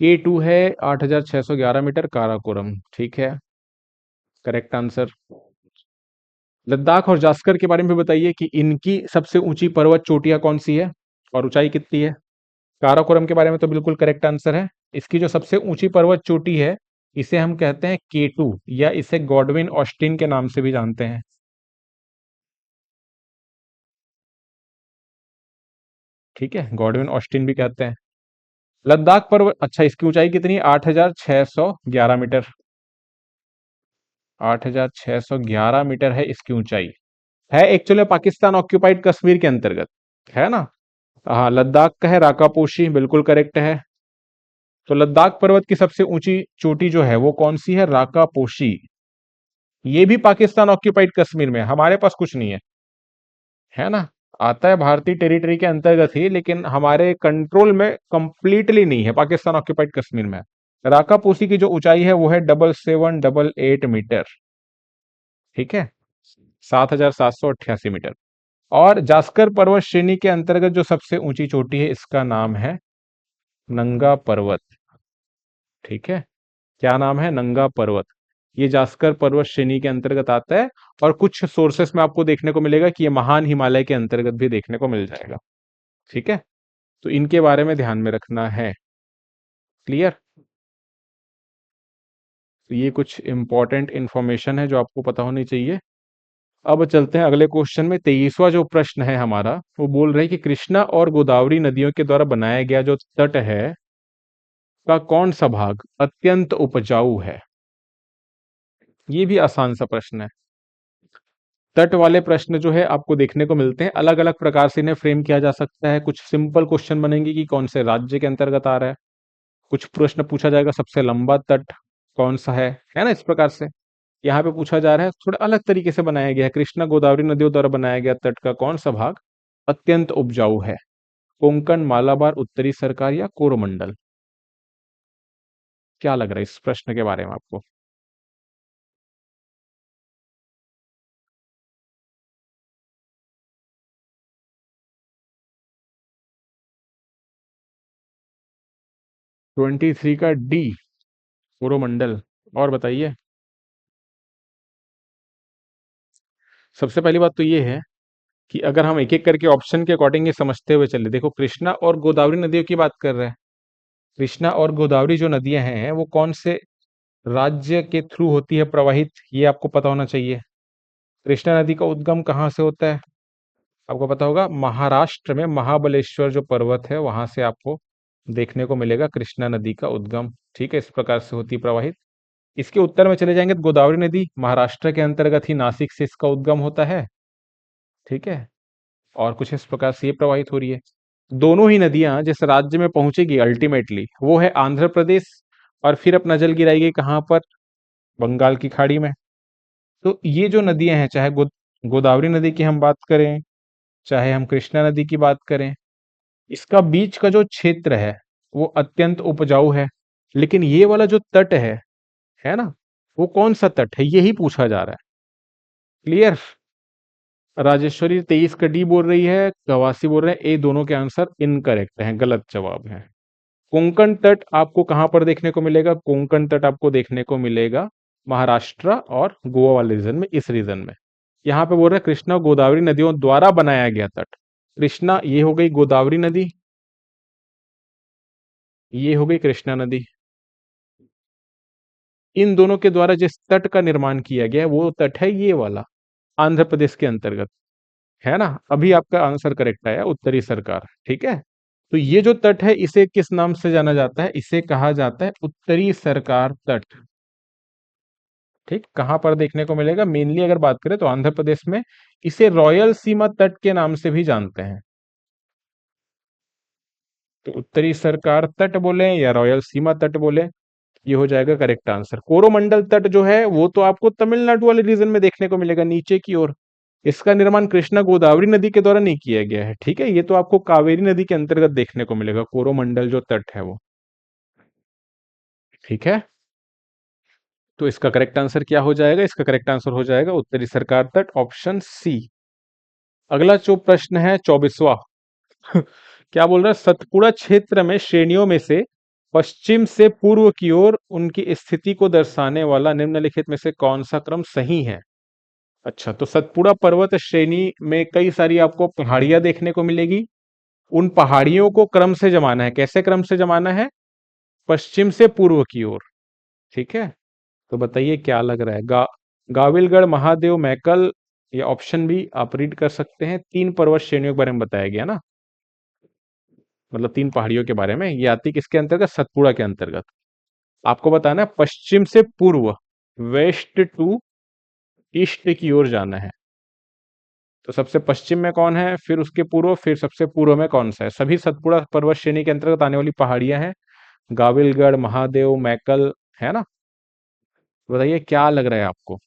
K2 है 8,611 मीटर काराकोरम, ठीक है, करेक्ट आंसर। लद्दाख और जास्कर के बारे में भी बताइए कि इनकी सबसे ऊंची पर्वत चोटियां कौन सी है और ऊंचाई कितनी है। काराकोरम के बारे में तो बिल्कुल करेक्ट आंसर है। इसकी जो सबसे ऊंची पर्वत चोटी है, इसे हम कहते हैं K2, या इसे गॉडविन ऑस्टिन के नाम से भी जानते हैं। ठीक है, गॉडविन ऑस्टिन भी कहते हैं। लद्दाख पर्वत, अच्छा, इसकी ऊंचाई कितनी है? 8,611 मीटर। 8,611 मीटर है इसकी ऊंचाई। है एक्चुअली पाकिस्तान ऑक्यूपाइड कश्मीर के अंतर्गत, है ना। हाँ, लद्दाख का है राकापोशी, बिल्कुल करेक्ट है। तो लद्दाख पर्वत की सबसे ऊंची चोटी जो है वो कौन सी है? राकापोशी। ये भी पाकिस्तान ऑक्यूपाइड कश्मीर में, हमारे पास कुछ नहीं है ना। आता है भारतीय टेरिटरी के अंतर्गत ही, लेकिन हमारे कंट्रोल में कंप्लीटली नहीं है, पाकिस्तान ऑक्यूपाइड कश्मीर में। राकापोशी की जो ऊंचाई है वो है 7788 मीटर। ठीक है, 7,788 मीटर। और जास्कर पर्वत श्रेणी के अंतर्गत जो सबसे ऊंची चोटी है, इसका नाम है नंगा पर्वत। ठीक है, क्या नाम है? नंगा पर्वत। ये जास्कर पर्वत श्रेणी के अंतर्गत आता है, और कुछ सोर्सेस में आपको देखने को मिलेगा कि ये महान हिमालय के अंतर्गत भी देखने को मिल जाएगा। ठीक है, तो इनके बारे में ध्यान में रखना है। क्लियर? तो ये कुछ इंपॉर्टेंट इंफॉर्मेशन है जो आपको पता होनी चाहिए। अब चलते हैं अगले क्वेश्चन में। 23वां जो प्रश्न है हमारा, वो बोल रहे हैं कि कृष्णा और गोदावरी नदियों के द्वारा बनाया गया जो तट है का कौन सा भाग अत्यंत उपजाऊ है? ये भी आसान सा प्रश्न है। तट वाले प्रश्न जो है आपको देखने को मिलते हैं, अलग अलग प्रकार से इन्हें फ्रेम किया जा सकता है। कुछ सिंपल क्वेश्चन बनेंगे कि कौन से राज्य के अंतर्गत आ रहा है। कुछ प्रश्न पूछा जाएगा सबसे लंबा तट कौन सा है ना, इस प्रकार से। यहाँ पे पूछा जा रहा है, थोड़ा अलग तरीके से बनाया गया है, कृष्णा गोदावरी नदियों द्वारा बनाया गया तट का कौन सा भाग अत्यंत उपजाऊ है? कोंकण, मालाबार, उत्तरी सरकार या कोरोमंडल? क्या लग रहा है इस प्रश्न के बारे में आपको? 23 का डी, कोरोमंडल। और बताइए। सबसे पहली बात तो ये है कि अगर हम एक एक करके ऑप्शन के अकॉर्डिंग ये समझते हुए चले, देखो कृष्णा और गोदावरी नदियों की बात कर रहे हैं। कृष्णा और गोदावरी जो नदियां हैं वो कौन से राज्य के थ्रू होती है प्रवाहित, ये आपको पता होना चाहिए। कृष्णा नदी का उद्गम कहाँ से होता है? आपको पता होगा, महाराष्ट्र में महाबलेश्वर जो पर्वत है वहां से आपको देखने को मिलेगा कृष्णा नदी का उद्गम। ठीक है, इस प्रकार से होती है प्रवाहित। इसके उत्तर में चले जाएंगे तो गोदावरी नदी महाराष्ट्र के अंतर्गत ही नासिक से इसका उद्गम होता है। ठीक है, और कुछ इस प्रकार से ये प्रवाहित हो रही है। दोनों ही नदियां जिस राज्य में पहुंचेगी अल्टीमेटली वो है आंध्र प्रदेश, और फिर अपना जल गिराएगी कहाँ पर? बंगाल की खाड़ी में। तो ये जो नदियां हैं, चाहे गोदावरी नदी की हम बात करें, चाहे हम कृष्णा नदी की बात करें, इसका बीच का जो क्षेत्र है वो अत्यंत उपजाऊ है। लेकिन ये वाला जो तट है ना, वो कौन सा तट है, यही पूछा जा रहा है। क्लियर? राजेश्वरी 23 का डी बोल रही है, कवासी बोल रहे हैं ए, दोनों के आंसर इनकरेक्ट हैं, गलत जवाब है। कोंकण तट आपको कहां पर देखने को मिलेगा? कोंकण तट आपको देखने को मिलेगा महाराष्ट्र और गोवा वाले रीजन में, इस रीजन में। यहाँ पे बोल रहे हैं कृष्णा और गोदावरी नदियों द्वारा बनाया गया तट। कृष्णा ये हो गई गोदावरी नदी, ये हो गई कृष्णा नदी। इन दोनों के द्वारा जिस तट का निर्माण किया गया है वो तट है ये वाला, आंध्र प्रदेश के अंतर्गत, है ना। अभी आपका आंसर करेक्ट आया, उत्तरी सरकार, ठीक है। तो ये जो तट है इसे किस नाम से जाना जाता है, इसे कहा जाता है उत्तरी सरकार तट। ठीक, कहां पर देखने को मिलेगा, मेनली अगर बात करें तो आंध्र प्रदेश में। इसे रॉयल सीमा तट के नाम से भी जानते हैं। तो उत्तरी सरकार तट बोले या रॉयल सीमा तट बोले, ये हो जाएगा करेक्ट आंसर। कोरोमंडल तट जो है वो तो आपको तमिलनाडु वाले रीजन में देखने को मिलेगा, नीचे की ओर। इसका निर्माण कृष्णा गोदावरी नदी के द्वारा नहीं किया गया है, ठीक है। ये तो आपको कावेरी नदी के अंतर्गत देखने को मिलेगा, कोरोमंडल जो तट है वो, ठीक है। तो इसका करेक्ट आंसर क्या हो जाएगा, इसका करेक्ट आंसर हो जाएगा उत्तरी सरकार तट, ऑप्शन सी। अगला जो प्रश्न है 24वां। क्या बोल रहा है, सतपुड़ा क्षेत्र में श्रेणियों में से पश्चिम से पूर्व की ओर उनकी स्थिति को दर्शाने वाला निम्नलिखित में से कौन सा क्रम सही है। अच्छा, तो सतपुड़ा पर्वत श्रेणी में कई सारी आपको पहाड़ियां देखने को मिलेगी। उन पहाड़ियों को क्रम से जमाना है, कैसे क्रम से जमाना है, पश्चिम से पूर्व की ओर, ठीक है। तो बताइए क्या लग रहा है, गाविलगढ़, महादेव, मैकल, या ऑप्शन बी आप रीड कर सकते हैं। तीन पर्वत श्रेणियों के बारे में बताया गया ना, मतलब तीन पहाड़ियों के बारे में। ये आती किसके अंतर्गत, सतपुड़ा के अंतर्गत। आपको बताना है पश्चिम से पूर्व, वेस्ट टू ईस्ट की ओर जाना है। तो सबसे पश्चिम में कौन है, फिर उसके पूर्व, फिर सबसे पूर्व में कौन सा है। सभी सतपुड़ा पर्वत श्रेणी के अंतर्गत आने वाली पहाड़ियां हैं, गाविलगढ़, महादेव, मैकल, है ना। बताइए क्या लग रहा है आपको।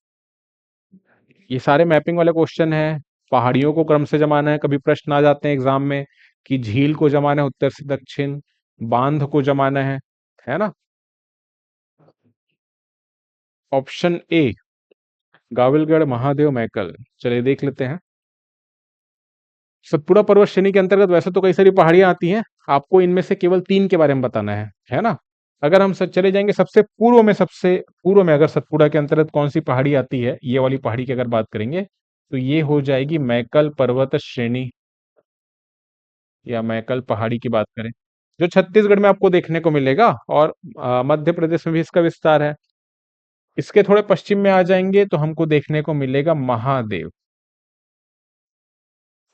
ये सारे मैपिंग वाले क्वेश्चन है। पहाड़ियों को क्रम से जमाना है, कभी प्रश्न आ जाते हैं एग्जाम में कि झील को जमाना है उत्तर से दक्षिण, बांध को जमाना है ना। Option A, Gawilgarh, Mahadev, Maikal. चलिए देख लेते हैं। सतपुड़ा पर्वत श्रेणी के अंतर्गत वैसे तो कई सारी पहाड़ियां आती हैं, आपको इनमें से केवल तीन के बारे में बताना है ना। अगर हम चले जाएंगे सबसे पूर्व में, सबसे पूर्व में अगर सतपुड़ा के अंतर्गत कौन सी पहाड़ी आती है, ये वाली पहाड़ी की अगर बात करेंगे तो ये हो जाएगी मैकल पर्वत श्रेणी, या मैकल पहाड़ी की बात करें, जो छत्तीसगढ़ में आपको देखने को मिलेगा, और मध्य प्रदेश में भी इसका विस्तार है। इसके थोड़े पश्चिम में आ जाएंगे तो हमको देखने को मिलेगा महादेव,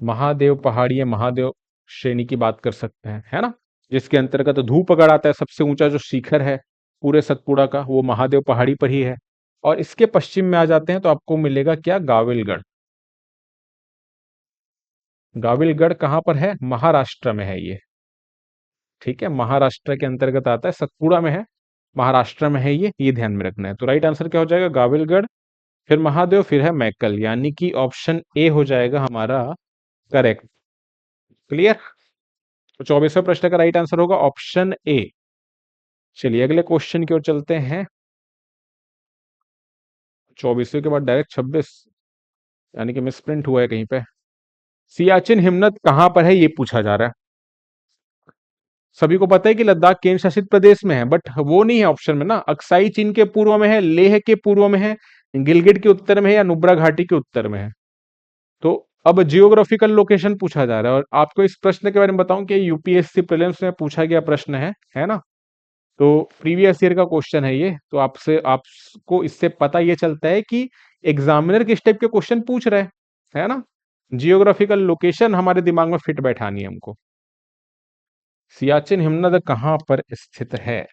महादेव पहाड़ी, या महादेव श्रेणी की बात कर सकते हैं, है ना। जिसके अंतर्गत धूपगढ़ आता है, सबसे ऊंचा जो शिखर है पूरे सतपुड़ा का, वो महादेव पहाड़ी पर ही है। और इसके पश्चिम में आ जाते हैं तो आपको मिलेगा क्या, गाविलगढ़। गाविलगढ़ कहाँ पर है, महाराष्ट्र में है ये, ठीक है। महाराष्ट्र के अंतर्गत आता है, सतपुड़ा में है, महाराष्ट्र में है ये ध्यान में रखना है। तो राइट आंसर क्या हो जाएगा, गाविलगढ़, फिर महादेव, फिर है मैकल, यानी कि ऑप्शन ए हो जाएगा हमारा करेक्ट। क्लियर। तो 24वें प्रश्न का राइट आंसर होगा ऑप्शन ए। चलिए अगले क्वेश्चन की ओर चलते हैं। 24वें के बाद डायरेक्ट 26, यानी कि मिसप्रिंट हुआ है कहीं पे। सियाचिन हिमनद कहां पर है ये पूछा जा रहा है। सभी को पता है कि लद्दाख केंद्र शासित प्रदेश में है, बट वो नहीं है ऑप्शन में ना। अक्साई चीन के पूर्व में है, लेह के पूर्व में है, गिलगिट के उत्तर में है, या नुब्रा घाटी के उत्तर में है। तो अब जियोग्राफिकल लोकेशन पूछा जा रहा है, और आपको इस प्रश्न के बारे में बताऊं कि यूपीएससी प्रीलिम्स में पूछा गया प्रश्न है ना। तो प्रीवियस ईयर का क्वेश्चन है ये, तो आपसे आपको इससे पता ये चलता है कि एग्जामिनर किस टाइप के क्वेश्चन पूछ रहे हैं, है ना। जियोग्राफिकल लोकेशन हमारे दिमाग में फिट बैठानी है हमको। सियाचिन हिमनद कहाँ पर स्थित है।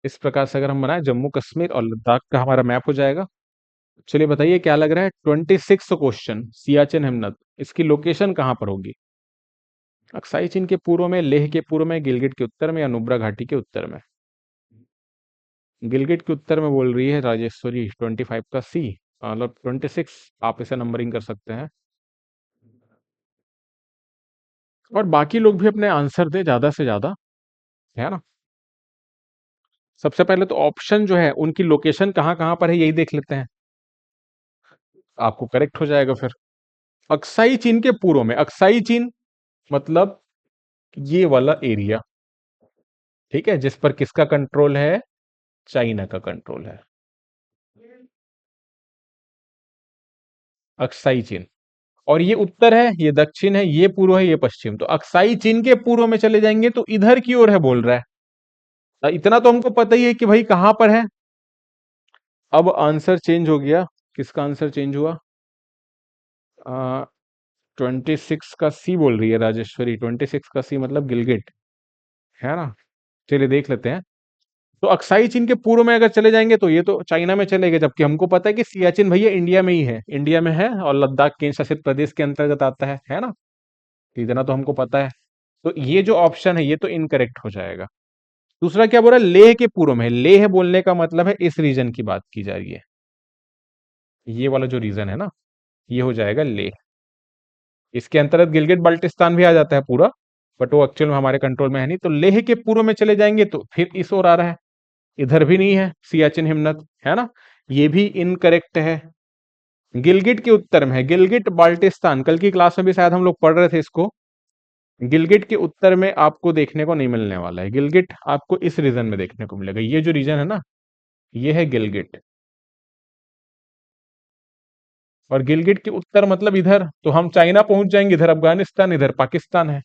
इस प्रकार से अगर हम बनाए, जम्मू कश्मीर और लद्दाख का हमारा मैप हो जाएगा। चलिए बताइए क्या लग रहा है, 26 क्वेश्चन, सियाचिन हिमनद इसकी लोकेशन कहाँ पर होगी। अक्साई चीन के पूर्व में, लेह के पूर्व में, गिलगिट के उत्तर में, या नुब्रा घाटी के उत्तर में। गिलगिट के उत्तर में बोल रही है राजेश्वरी, 25 का सी, मतलब 26 आप इसे नंबरिंग कर सकते हैं। और बाकी लोग भी अपने आंसर दे ज्यादा से ज्यादा, है ना। सबसे पहले तो ऑप्शन जो है उनकी लोकेशन कहाँ कहाँ पर है यही देख लेते हैं, आपको करेक्ट हो जाएगा फिर। अक्साई चीन के पूर्व में, अक्साई चीन मतलब ये वाला एरिया, ठीक है, जिस पर किसका कंट्रोल है? चाइना का कंट्रोल है। अक्साई चीन। और ये उत्तर है, ये दक्षिण है, ये पूर्व है, ये पश्चिम। तो अक्साई चीन के पूर्व में चले जाएंगे तो इधर की ओर है बोल रहा है। इतना तो हमको पता ही है कि भाई कहां पर है। अब आंसर चेंज हो गया। किसका आंसर चेंज हुआ? 26 का सी बोल रही है राजेश्वरी। 26 का सी मतलब गिलगिट, है ना? चलिए देख लेते हैं। तो अक्साई चीन के पूर्व में अगर चले जाएंगे तो ये तो चाइना में चले गए, जबकि हमको पता है कि सियाचिन भैया इंडिया में ही है, इंडिया में है, और लद्दाख केंद्र शासित प्रदेश के अंतर्गत आता है ना? तो इतना तो हमको पता है। तो ये जो ऑप्शन है ये तो इनकरेक्ट हो जाएगा। दूसरा क्या बोला? लेह के पूर्व में। लेह बोलने का मतलब है इस रीजन की बात की जा रही है। ये वाला जो रीजन है ना, ये हो जाएगा लेह। इसके अंतर्गत गिलगिट बाल्टिस्तान भी आ जाता है पूरा, बट वो एक्चुअल में हमारे कंट्रोल में है नहीं। तो लेह के पूर्व में चले जाएंगे तो फिर इस ओर आ रहा है, इधर भी नहीं है सियाचिन हिमनद, है ना? ये भी इनकरेक्ट है। गिलगिट के उत्तर में है, गिलगिट बाल्टिस्तान। कल की क्लास में भी शायद हम लोग पढ़ रहे थे इसको। गिलगिट के उत्तर में आपको देखने को नहीं मिलने वाला है। गिलगिट आपको इस रीजन में देखने को मिलेगा। ये जो रीजन है ना, ये है गिलगिट। और गिलगिट के उत्तर मतलब इधर तो हम चाइना पहुंच जाएंगे, इधर अफगानिस्तान, इधर पाकिस्तान है।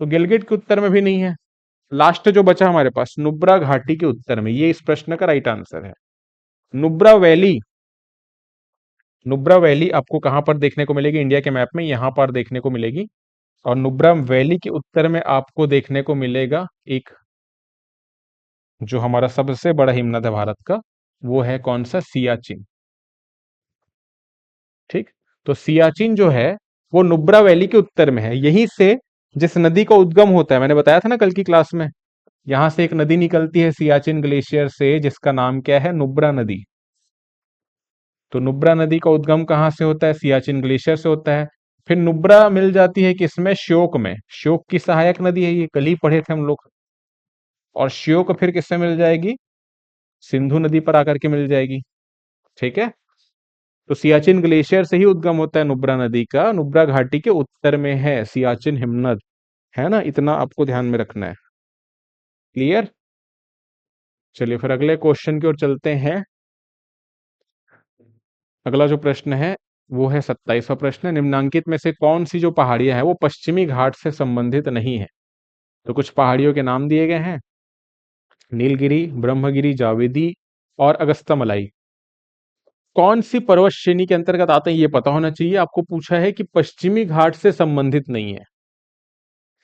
तो गिलगिट के उत्तर में भी नहीं है। लास्ट जो बचा हमारे पास नुब्रा घाटी के उत्तर में, ये इस प्रश्न का राइट आंसर है। नुब्रा वैली। नुब्रा वैली आपको कहां पर देखने को मिलेगी इंडिया के मैप में? यहां पर देखने को मिलेगी। और नुब्रा वैली के उत्तर में आपको देखने को मिलेगा एक, जो हमारा सबसे बड़ा हिमनद है भारत का, वो है कौन सा? सियाचिन। ठीक। तो सियाचिन जो है वो नुब्रा वैली के उत्तर में है। यहीं से जिस नदी का उद्गम होता है, मैंने बताया था ना कल की क्लास में, यहां से एक नदी निकलती है सियाचिन ग्लेशियर से, जिसका नाम क्या है? नुब्रा नदी। तो नुब्रा नदी का उद्गम कहाँ से होता है? सियाचिन ग्लेशियर से होता है। फिर नुब्रा मिल जाती है किसमें? श्योक में। श्योक की सहायक नदी है, ये कल ही पढ़े थे हम लोग। और श्योक फिर किससे मिल जाएगी? सिंधु नदी पर आकर के मिल जाएगी। ठीक है। तो सियाचिन ग्लेशियर से ही उद्गम होता है नुब्रा नदी का। नुब्रा घाटी के उत्तर में है सियाचिन हिमनद, है ना? इतना आपको ध्यान में रखना है। क्लियर? चलिए फिर अगले क्वेश्चन की ओर चलते हैं। अगला जो प्रश्न है वो है 27वां प्रश्न। निम्नांकित में से कौन सी जो पहाड़ियां हैं वो पश्चिमी घाट से संबंधित नहीं है? तो कुछ पहाड़ियों के नाम दिए गए हैं, नीलगिरी, ब्रह्मगिरी, जावेदी और अगस्त्यमलाई। कौन सी पर्वत श्रेणी के अंतर्गत आते हैं ये पता होना चाहिए। आपको पूछा है कि पश्चिमी घाट से संबंधित नहीं है।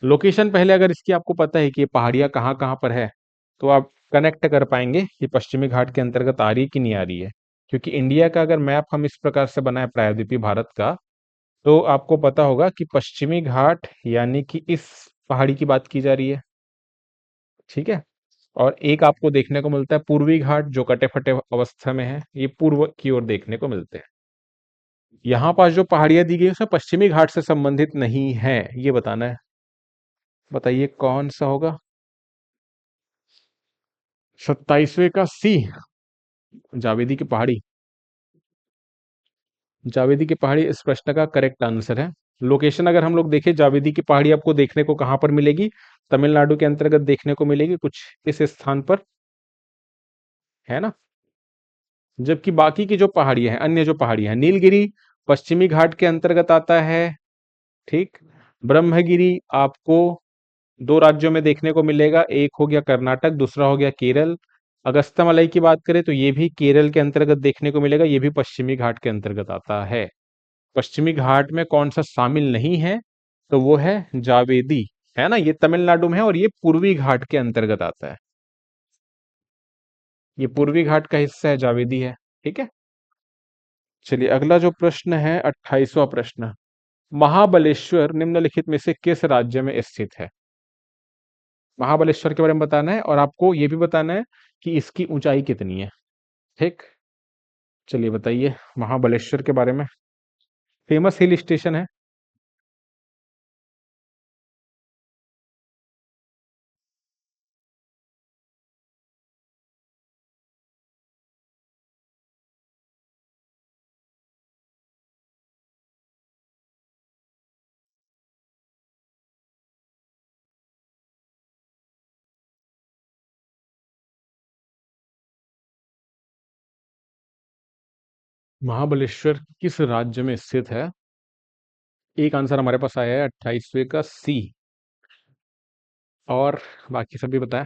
लोकेशन पहले अगर इसकी आपको पता है कि ये पहाड़ियां कहाँ कहाँ पर है, तो आप कनेक्ट कर पाएंगे कि पश्चिमी घाट के अंतर्गत आ रही है कि नहीं आ रही है। क्योंकि इंडिया का अगर मैप हम इस प्रकार से बनाए, प्रायद्वीपीय भारत का, तो आपको पता होगा कि पश्चिमी घाट यानी कि इस पहाड़ी की बात की जा रही है। ठीक है। और एक आपको देखने को मिलता है पूर्वी घाट, जो कटे फटे अवस्था में है, ये पूर्व की ओर देखने को मिलते हैं। यहाँ पास जो पहाड़ियां दी गई उसमें पश्चिमी घाट से संबंधित नहीं है, ये बताना है। बताइए कौन सा होगा? 27वें का सी, जावेदी की पहाड़ी। जावेदी की पहाड़ी इस प्रश्न का करेक्ट आंसर है। लोकेशन अगर हम लोग देखें, जावेदी की पहाड़ी आपको देखने को कहां पर मिलेगी? तमिलनाडु के अंतर्गत देखने को मिलेगी, कुछ इस स्थान पर, है ना? जबकि बाकी की जो पहाड़ियां हैं, अन्य जो पहाड़ियां हैं, नीलगिरी पश्चिमी घाट के अंतर्गत आता है। ठीक। ब्रह्मगिरी आपको दो राज्यों में देखने को मिलेगा, एक हो गया कर्नाटक, दूसरा हो गया केरल। अगस्त्यमलाई की बात करें तो ये भी केरल के अंतर्गत देखने को मिलेगा, ये भी पश्चिमी घाट के अंतर्गत आता है। पश्चिमी घाट में कौन सा शामिल नहीं है? तो वो है जावेदी, है ना? ये तमिलनाडु में है और ये पूर्वी घाट के अंतर्गत आता है। ये पूर्वी घाट का हिस्सा है, जावेदी है। ठीक है। चलिए अगला जो प्रश्न है 28वां प्रश्न। महाबलेश्वर निम्नलिखित में से किस राज्य में स्थित है? महाबलेश्वर के बारे में बताना है और आपको ये भी बताना है कि इसकी ऊंचाई कितनी है। ठीक। चलिए बताइए महाबलेश्वर के बारे में। फेमस हिल स्टेशन है। महाबलेश्वर किस राज्य में स्थित है? एक आंसर हमारे पास आया है 28वें का सी। और बाकी सभी बताएं।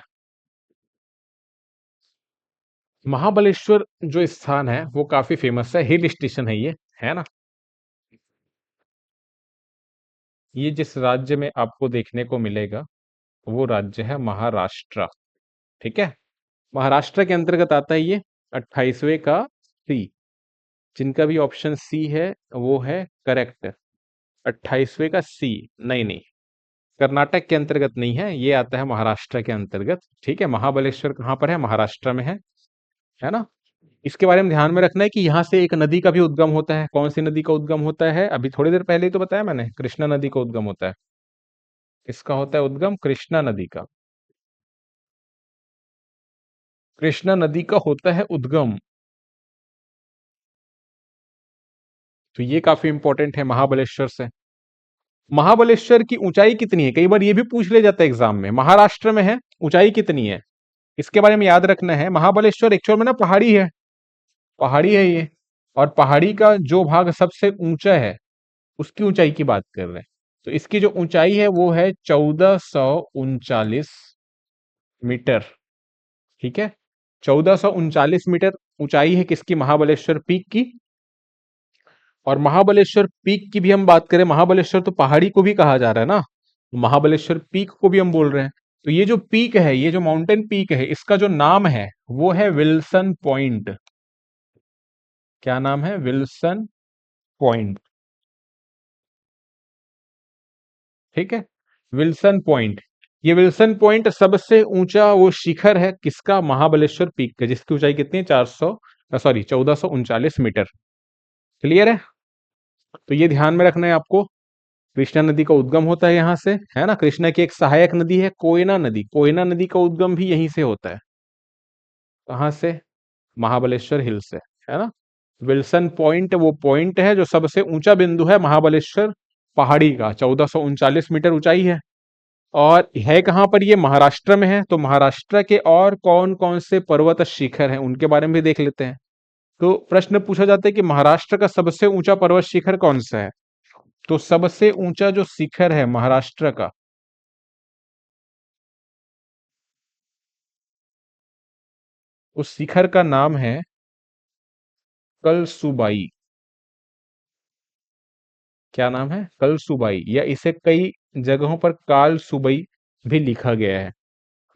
महाबलेश्वर जो स्थान है वो काफी फेमस है, हिल स्टेशन है ये, है ना? ये जिस राज्य में आपको देखने को मिलेगा वो राज्य है महाराष्ट्र। ठीक है, महाराष्ट्र के अंतर्गत आता है ये। 28वें का सी, जिनका भी ऑप्शन सी है वो है करेक्ट। 28वें का सी। नहीं नहीं, कर्नाटक के अंतर्गत नहीं है, ये आता है महाराष्ट्र के अंतर्गत। ठीक है, महाबलेश्वर कहाँ पर है? महाराष्ट्र में है ना? इसके बारे में ध्यान में रखना है कि यहाँ से एक नदी का भी उद्गम होता है। कौन सी नदी का उद्गम होता है? अभी थोड़ी देर पहले ही तो बताया मैंने, कृष्णा नदी का उद्गम होता है। इसका होता है उद्गम कृष्णा नदी का। कृष्णा नदी का होता है उद्गम। तो ये काफी इंपॉर्टेंट है महाबलेश्वर से। महाबलेश्वर की ऊंचाई कितनी है? कई बार ये भी पूछ ले जाता है एग्जाम में, महाराष्ट्र में है, ऊंचाई कितनी है? इसके बारे में याद रखना है, महाबलेश्वर एक्चुअल में ना पहाड़ी है। पहाड़ी है ये। और पहाड़ी का जो भाग सबसे ऊंचा है उसकी ऊंचाई की बात कर रहे हैं। तो इसकी जो ऊंचाई है वो है 1439 मीटर। ठीक है, 1439 मीटर ऊंचाई है किसकी? महाबलेश्वर पीक की। और महाबलेश्वर पीक की भी हम बात करें, महाबलेश्वर तो पहाड़ी को भी कहा जा रहा है ना, महाबलेश्वर पीक को भी हम बोल रहे हैं। तो ये जो पीक है, ये जो माउंटेन पीक है, इसका जो नाम है वो है विल्सन पॉइंट। क्या नाम है? Wilson point. ठीक है, विल्सन पॉइंट। ये विल्सन पॉइंट सबसे ऊंचा वो शिखर है किसका? महाबलेश्वर पीक का, जिसकी ऊंचाई कितनी है? 1439 मीटर। क्लियर है? तो ये ध्यान में रखना है आपको। कृष्णा नदी का उद्गम होता है यहाँ से, है ना? कृष्णा की एक सहायक नदी है कोयना नदी, कोयना नदी का उद्गम भी यहीं से होता है। कहाँ से? महाबलेश्वर हिल से, है ना? विल्सन पॉइंट वो पॉइंट है जो सबसे ऊंचा बिंदु है महाबलेश्वर पहाड़ी का, 1439 मीटर ऊंचाई है। और है कहाँ पर? ये महाराष्ट्र में है। तो महाराष्ट्र के और कौन कौन से पर्वत शिखर हैं उनके बारे में भी देख लेते हैं। तो प्रश्न पूछा जाता है कि महाराष्ट्र का सबसे ऊंचा पर्वत शिखर कौन सा है? तो सबसे ऊंचा जो शिखर है महाराष्ट्र का, उस शिखर का नाम है कलसुबाई। क्या नाम है? कलसुबाई, या इसे कई जगहों पर काल सुबई भी लिखा गया है।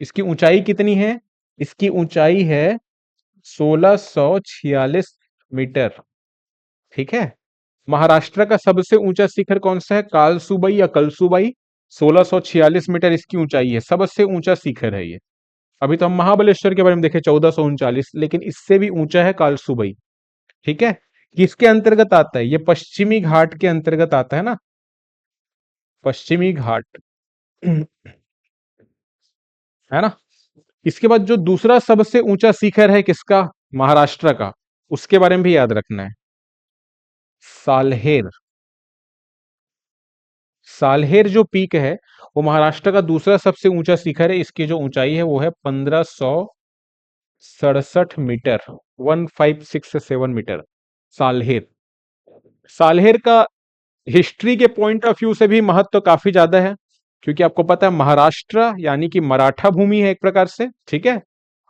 इसकी ऊंचाई कितनी है? इसकी ऊंचाई है 1646 मीटर। ठीक है, महाराष्ट्र का सबसे ऊंचा शिखर कौन सा है? कालसुबाई या कलसुबाई। 1646 मीटर इसकी ऊंचाई है, सबसे ऊंचा शिखर है ये। अभी तो हम महाबलेश्वर के बारे में देखे 1439, लेकिन इससे भी ऊंचा है कालसुबाई। ठीक है, किसके अंतर्गत आता है? ये पश्चिमी घाट के अंतर्गत आता है ना, पश्चिमी घाट। है ना? इसके बाद जो दूसरा सबसे ऊंचा शिखर है किसका? महाराष्ट्र का, उसके बारे में भी याद रखना है। सालहेर। सालहेर जो पीक है वो महाराष्ट्र का दूसरा सबसे ऊंचा शिखर है। इसकी जो ऊंचाई है वो है 1567 मीटर, 1567 मीटर। सालहेर। सालहेर का हिस्ट्री के पॉइंट ऑफ व्यू से भी महत्व काफी ज्यादा है, क्योंकि आपको पता है महाराष्ट्र यानी कि मराठा भूमि है एक प्रकार से। ठीक है,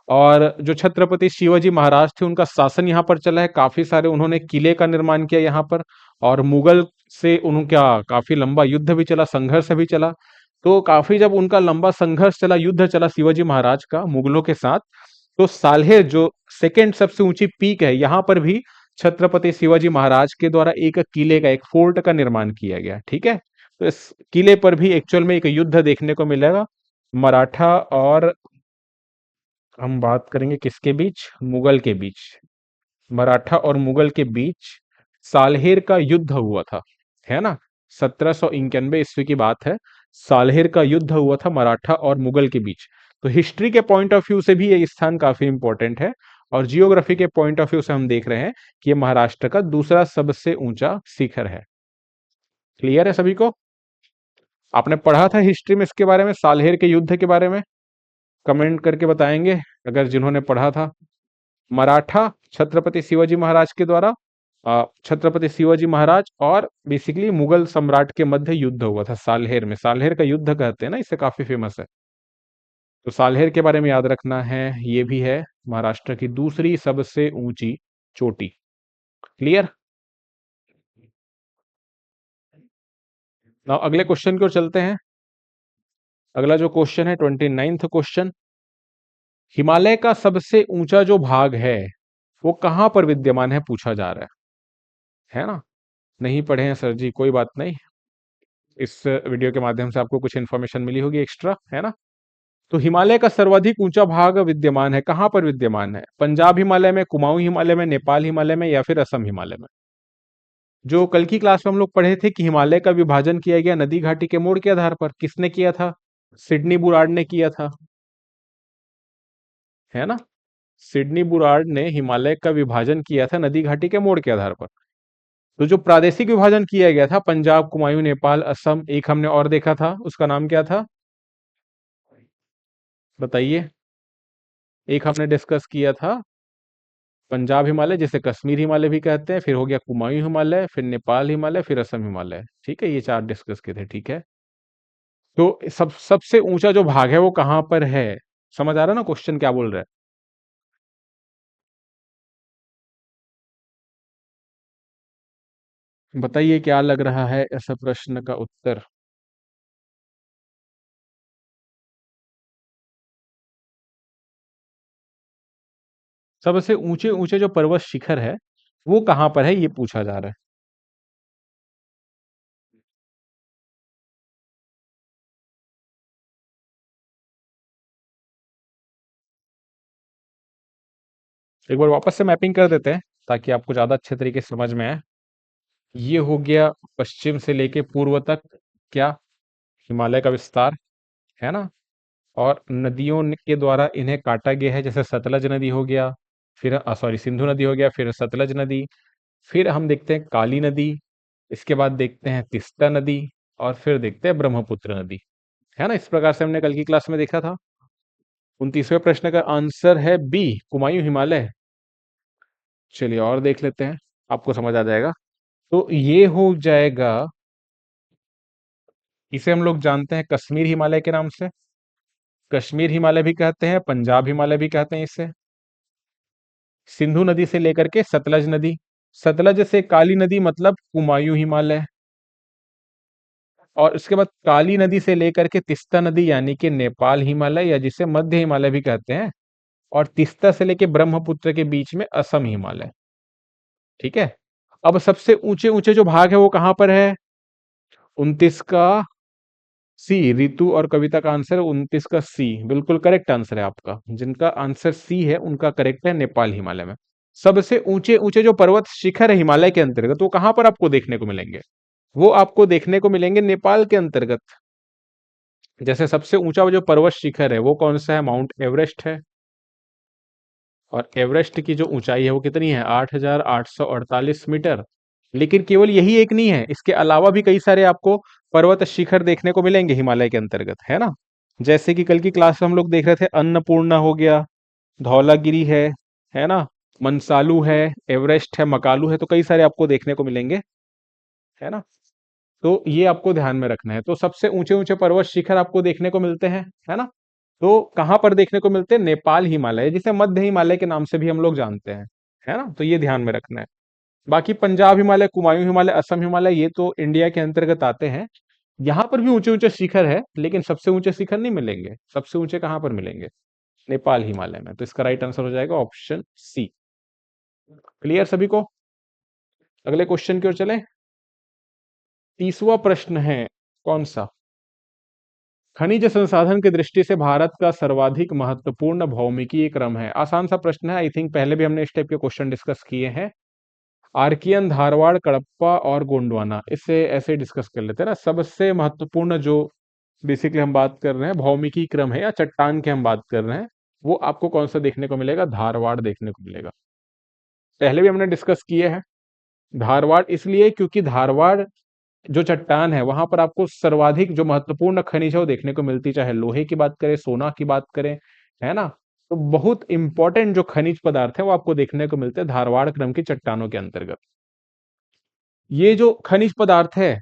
और जो छत्रपति शिवाजी महाराज थे उनका शासन यहाँ पर चला है, काफी सारे उन्होंने किले का निर्माण किया यहाँ पर। और मुगल से उनका काफी लंबा युद्ध भी चला, संघर्ष भी चला। तो काफी जब उनका लंबा संघर्ष चला, युद्ध चला शिवाजी महाराज का मुगलों के साथ, तो साल्हेर जो सेकेंड सबसे ऊंची पीक है, यहाँ पर भी छत्रपति शिवाजी महाराज के द्वारा एक किले का, एक फोर्ट का निर्माण किया गया। ठीक है, तो इस किले पर भी एक्चुअल में एक युद्ध देखने को मिलेगा, मराठा और, हम बात करेंगे किसके बीच? मुगल के बीच। मराठा और मुगल के बीच सालहेर का युद्ध हुआ था, है ना? 1791 ईस्वी की बात है, सालहेर का युद्ध हुआ था मराठा और मुगल के बीच। तो हिस्ट्री के पॉइंट ऑफ व्यू से भी ये स्थान काफी इंपॉर्टेंट है, और जियोग्राफी के पॉइंट ऑफ व्यू से हम देख रहे हैं कि ये महाराष्ट्र का दूसरा सबसे ऊंचा शिखर है। क्लियर है सभी को? आपने पढ़ा था हिस्ट्री में इसके बारे में, सालहेर के युद्ध के बारे में? कमेंट करके बताएंगे अगर जिन्होंने पढ़ा था। मराठा छत्रपति शिवाजी महाराज के द्वारा छत्रपति शिवाजी महाराज और बेसिकली मुगल सम्राट के मध्य युद्ध हुआ था सालहेर में। सालहेर का युद्ध कहते हैं ना, इससे काफी फेमस है। तो सालहेर के बारे में याद रखना है। ये भी है महाराष्ट्र की दूसरी सबसे ऊंची चोटी। क्लियर। नाउ अगले क्वेश्चन की ओर चलते हैं। अगला जो क्वेश्चन है 29th क्वेश्चन, हिमालय का सबसे ऊंचा जो भाग है वो कहां पर विद्यमान है, पूछा जा रहा है ना। नहीं पढ़े हैं सर जी, कोई बात नहीं, इस वीडियो के माध्यम से आपको कुछ इन्फॉर्मेशन मिली होगी एक्स्ट्रा, है ना। तो हिमालय का सर्वाधिक ऊंचा भाग विद्यमान है, कहां पर विद्यमान है? पंजाब हिमालय में, कुमाऊं हिमालय में, नेपाल हिमालय में, या फिर असम हिमालय में? जो कल की क्लास में हम लोग पढ़े थे कि हिमालय का विभाजन किया गया नदी घाटी के मोड़ के आधार पर, किसने किया था? सिडनी बुराड़ ने किया था, है ना। सिडनी बुराड़ ने हिमालय का विभाजन किया था नदी घाटी के मोड़ के आधार पर। तो जो प्रादेशिक विभाजन किया गया था, पंजाब, कुमायूं, नेपाल, असम, एक हमने और देखा था, उसका नाम क्या था बताइए। एक हमने डिस्कस किया था पंजाब हिमालय, जिसे कश्मीर हिमालय भी कहते हैं, फिर हो गया कुमायूं हिमालय, फिर नेपाल हिमालय, फिर असम हिमालय। ठीक है, ये चार डिस्कस किए थे। ठीक है, तो सबसे ऊंचा जो भाग है वो कहां पर है? समझ आ रहा है ना क्वेश्चन क्या बोल रहा है? बताइए क्या लग रहा है ऐसा प्रश्न का उत्तर। सबसे ऊंचे ऊंचे जो पर्वत शिखर है वो कहां पर है, ये पूछा जा रहा है। एक बार वापस से मैपिंग कर देते हैं ताकि आपको ज्यादा अच्छे तरीके से समझ में आए। ये हो गया पश्चिम से लेके पूर्व तक, क्या हिमालय का विस्तार, है ना। और नदियों के द्वारा इन्हें काटा गया है, जैसे सतलज नदी हो गया, फिर सॉरी सिंधु नदी हो गया, फिर सतलज नदी, फिर हम देखते हैं काली नदी, इसके बाद देखते हैं तिस्ता नदी, और फिर देखते हैं ब्रह्मपुत्र नदी, है ना। इस प्रकार से हमने कल की क्लास में देखा था। 29वें प्रश्न का आंसर है बी, कुमायूं हिमालय। चलिए और देख लेते हैं, आपको समझ आ जाएगा। तो ये हो जाएगा, इसे हम लोग जानते हैं कश्मीर हिमालय के नाम से। कश्मीर हिमालय भी कहते हैं, पंजाब हिमालय भी कहते हैं इसे। सिंधु नदी से लेकर के सतलज नदी, सतलज से काली नदी मतलब कुमायूं हिमालय, और उसके बाद काली नदी से लेकर के तिस्ता नदी यानी कि नेपाल हिमालय, या जिसे मध्य हिमालय भी कहते हैं, और तिस्ता से लेके ब्रह्मपुत्र के बीच में असम हिमालय। ठीक है, अब सबसे ऊंचे ऊंचे जो भाग है वो कहां पर है? 29 का सी, रितु और कविता का आंसर 29 का सी बिल्कुल करेक्ट आंसर है आपका। जिनका आंसर सी है उनका करेक्ट है नेपाल हिमालय में। सबसे ऊंचे ऊंचे जो पर्वत शिखर है हिमालय के अंतर्गत वो कहां पर आपको देखने को मिलेंगे? वो आपको देखने को मिलेंगे नेपाल के अंतर्गत। जैसे सबसे ऊंचा जो पर्वत शिखर है वो कौन सा है? माउंट एवरेस्ट है। और एवरेस्ट की जो ऊंचाई है वो कितनी है? 8,848 मीटर। लेकिन केवल यही एक नहीं है, इसके अलावा भी कई सारे आपको पर्वत शिखर देखने को मिलेंगे हिमालय के अंतर्गत, है ना। जैसे कि कल की क्लास में हम लोग देख रहे थे, अन्नपूर्णा हो गया, धौलागिरी है ना, मनसालू है, एवरेस्ट है, मकालू है, तो कई सारे आपको देखने को मिलेंगे, है ना। तो ये आपको ध्यान में रखना है। तो सबसे ऊंचे ऊंचे पर्वत शिखर आपको देखने को मिलते हैं, है ना। तो कहां पर देखने को मिलते हैं? नेपाल हिमालय, जिसे मध्य हिमालय के नाम से भी हम लोग जानते हैं, है ना। तो ये ध्यान में रखना है। बाकी पंजाब हिमालय, कुमायूं हिमालय, असम हिमालय, ये तो इंडिया के अंतर्गत आते हैं। यहाँ पर भी ऊंचे ऊंचे शिखर है, लेकिन सबसे ऊंचे शिखर नहीं मिलेंगे। सबसे ऊंचे कहां पर मिलेंगे? नेपाल हिमालय में। तो इसका राइट आंसर हो जाएगा ऑप्शन सी। क्लियर सभी को? अगले क्वेश्चन की ओर चले। 30वां प्रश्न है, कौन सा? खनिज संसाधन की दृष्टि से भारत का सर्वाधिक महत्वपूर्ण भौमिकीय क्रम है। आसान सा प्रश्न है, आई थिंक पहले भी हमने इस टाइप के क्वेश्चन डिस्कस किए हैं। आर्कियन, धारवाड़, कडप्पा और गोंडवाना, इसे ऐसे डिस्कस कर लेते हैं ना। सबसे महत्वपूर्ण जो बेसिकली हम बात कर रहे हैं भौमिकी क्रम है या चट्टान की हम बात कर रहे हैं, वो आपको कौन सा देखने को मिलेगा? धारवाड़ देखने को मिलेगा। पहले भी हमने डिस्कस किए हैं। धारवाड़ इसलिए क्योंकि धारवाड़ जो चट्टान है वहां पर आपको सर्वाधिक जो महत्वपूर्ण खनिज है वो देखने को मिलती, चाहे लोहे की बात करें, सोना की बात करें, है ना। तो बहुत इंपॉर्टेंट जो खनिज पदार्थ है वो आपको देखने को मिलते हैं धारवाड़ क्रम की चट्टानों के अंतर्गत। ये जो खनिज पदार्थ है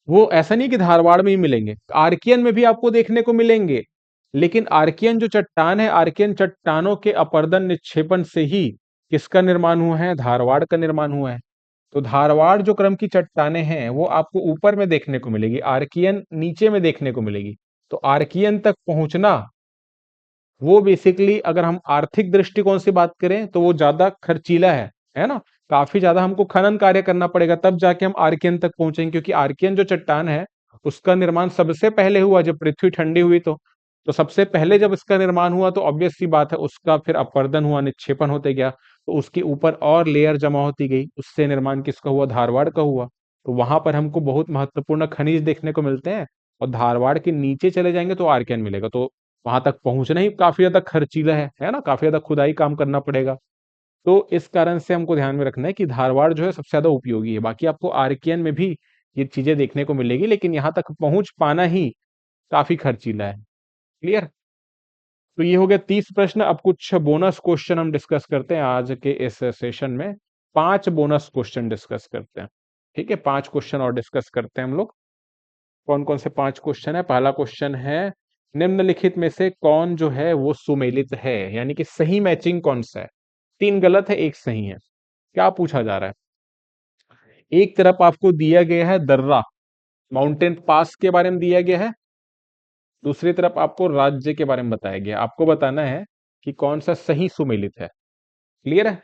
वो ऐसा नहीं कि धारवाड़ में ही मिलेंगे, आर्कियन में भी आपको देखने को मिलेंगे। लेकिन आर्कियन जो चट्टान है, आर्कियन चट्टानों के अपरदन निक्षेपण से ही किसका निर्माण हुआ है? धारवाड़ का निर्माण हुआ है। तो धारवाड़ जो क्रम की चट्टानें हैं वो आपको ऊपर में देखने को मिलेगी, आर्कियन नीचे में देखने को मिलेगी। तो आर्कियन तक पहुंचना वो बेसिकली, अगर हम आर्थिक दृष्टिकोण से बात करें तो वो ज्यादा खर्चीला है ना। काफी ज्यादा हमको खनन कार्य करना पड़ेगा तब जाके हम आर्कियन तक पहुंचेंगे, क्योंकि आर्कियन जो चट्टान है उसका निर्माण सबसे पहले हुआ जब पृथ्वी ठंडी हुई। तो सबसे पहले जब इसका निर्माण हुआ तो ऑब्वियस सी बात है उसका फिर अपरदन हुआ, निक्षेपण होते गया, तो उसके ऊपर और लेयर जमा होती गई, उससे निर्माण किसका हुआ? धारवाड़ का हुआ। तो वहां पर हमको बहुत महत्वपूर्ण खनिज देखने को मिलते हैं। और धारवाड़ के नीचे चले जाएंगे तो आर्कियन मिलेगा। तो वहां तक पहुंचना ही काफी ज्यादा खर्चीला है ना, काफी ज्यादा खुदाई काम करना पड़ेगा। तो इस कारण से हमको ध्यान में रखना है कि धारवाड़ जो है सबसे ज्यादा उपयोगी है। बाकी आपको आर्कियन में भी ये चीजें देखने को मिलेगी, लेकिन यहाँ तक पहुंच पाना ही काफी खर्चीला है। क्लियर? तो ये हो गया 30 प्रश्न। अब कुछ बोनस क्वेश्चन हम डिस्कस करते हैं आज के इस सेशन में। 5 बोनस क्वेश्चन डिस्कस करते हैं। ठीक है, 5 क्वेश्चन और डिस्कस करते हैं हम लोग। कौन कौन से 5 क्वेश्चन है? पहला क्वेश्चन है, निम्नलिखित में से कौन जो है वो सुमेलित है, यानी कि सही मैचिंग कौन सा है? 3 गलत है, एक सही है। क्या पूछा जा रहा है? एक तरफ आपको दिया गया है दर्रा, माउंटेन पास के बारे में दिया गया है। दूसरी तरफ आपको राज्य के बारे में बताया गया। आपको बताना है कि कौन सा सही सुमेलित है। क्लियर है?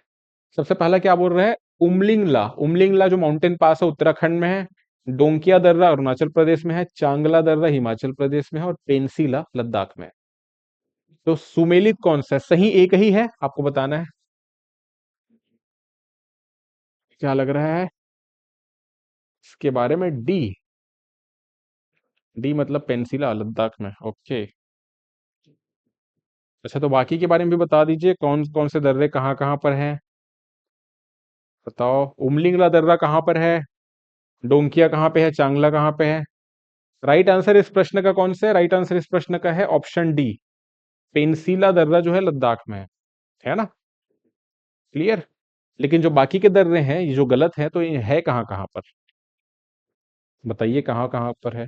सबसे पहला क्या बोल रहा है? उमलिंगला। उमलिंगला जो माउंटेन पास है उत्तराखंड में है। डोंकिया दर्रा अरुणाचल प्रदेश में है। चांगला दर्रा हिमाचल प्रदेश में है। और पेंसिला लद्दाख में है। तो सुमेलित कौन सा है? सही एक ही है, आपको बताना है। क्या लग रहा है इसके बारे में? डी। डी मतलब पेंसिला लद्दाख में। ओके। अच्छा, तो बाकी के बारे में भी बता दीजिए, कौन कौन से दर्रे कहाँ कहाँ पर हैं? बताओ। उमलिंगला दर्रा कहाँ पर है? डोंकिया कहाँ पे है? चांगला कहाँ पे है? राइट आंसर इस प्रश्न का कौन सा है? राइट आंसर इस प्रश्न का है ऑप्शन डी, पेंसिला दर्रा जो है लद्दाख में है ना। क्लियर? लेकिन जो बाकी के दर्रे हैं ये जो गलत है, तो ये है कहाँ कहाँ पर? बताइए कहाँ कहाँ पर है।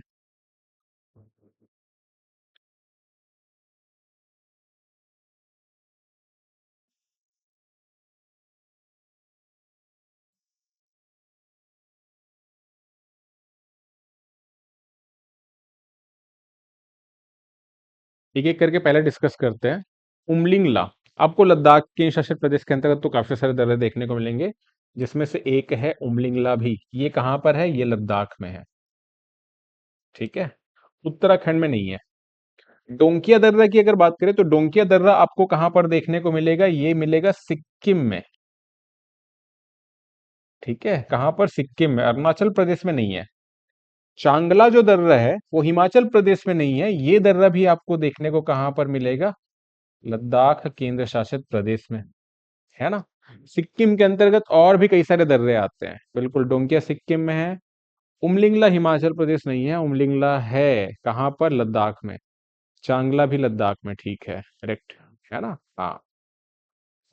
एक एक करके पहले डिस्कस करते हैं। उमलिंगला आपको लद्दाख के शासित प्रदेश के अंतर्गत तो काफी सारे दर्रे देखने को मिलेंगे, जिसमें से एक है उमलिंगला भी। ये कहाँ पर है? ये लद्दाख में है। ठीक है, उत्तराखंड में नहीं है। डोंकिया दर्रा की अगर बात करें तो डोंकिया दर्रा आपको कहां पर देखने को मिलेगा? ये मिलेगा सिक्किम में। ठीक है, कहां पर? सिक्किम में, अरुणाचल प्रदेश में नहीं है। चांगला जो दर्रा है वो हिमाचल प्रदेश में नहीं है। ये दर्रा भी आपको देखने को कहां पर मिलेगा? लद्दाख केंद्र शासित प्रदेश में, है ना। सिक्किम के अंतर्गत और भी कई सारे दर्रे आते हैं। बिल्कुल, डोंकिया सिक्किम में है। उमलिंगला हिमाचल प्रदेश नहीं है, उमलिंगला है कहां पर? लद्दाख में। चांगला भी लद्दाख में, ठीक है, करेक्ट, है ना। हाँ,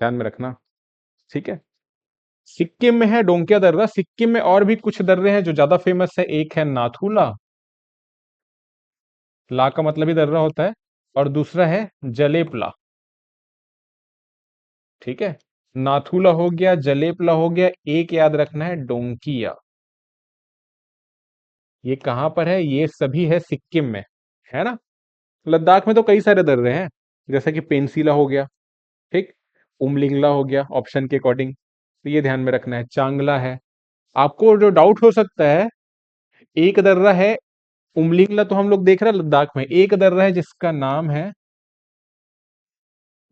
ध्यान में रखना। ठीक है, सिक्किम में है डोंकिया दर्रा। सिक्किम में और भी कुछ दर्रे हैं जो ज्यादा फेमस है। एक है नाथुला, ला का मतलब ही दर्रा होता है। और दूसरा है जलेपला। ठीक है, नाथुला हो गया, जलेपला हो गया, एक याद रखना है डोंकिया। ये कहां पर है? ये सभी है सिक्किम में, है ना। लद्दाख में तो कई सारे दर्रे हैं, जैसे कि पेंसिला हो गया, ठीक, उमलिंगला हो गया ऑप्शन के अकॉर्डिंग। तो ये ध्यान में रखना है। चांगला है। आपको जो डाउट हो सकता है, एक दर्रा है उमलिंगला तो हम लोग देख रहे हैं लद्दाख में, एक दर्रा है जिसका नाम है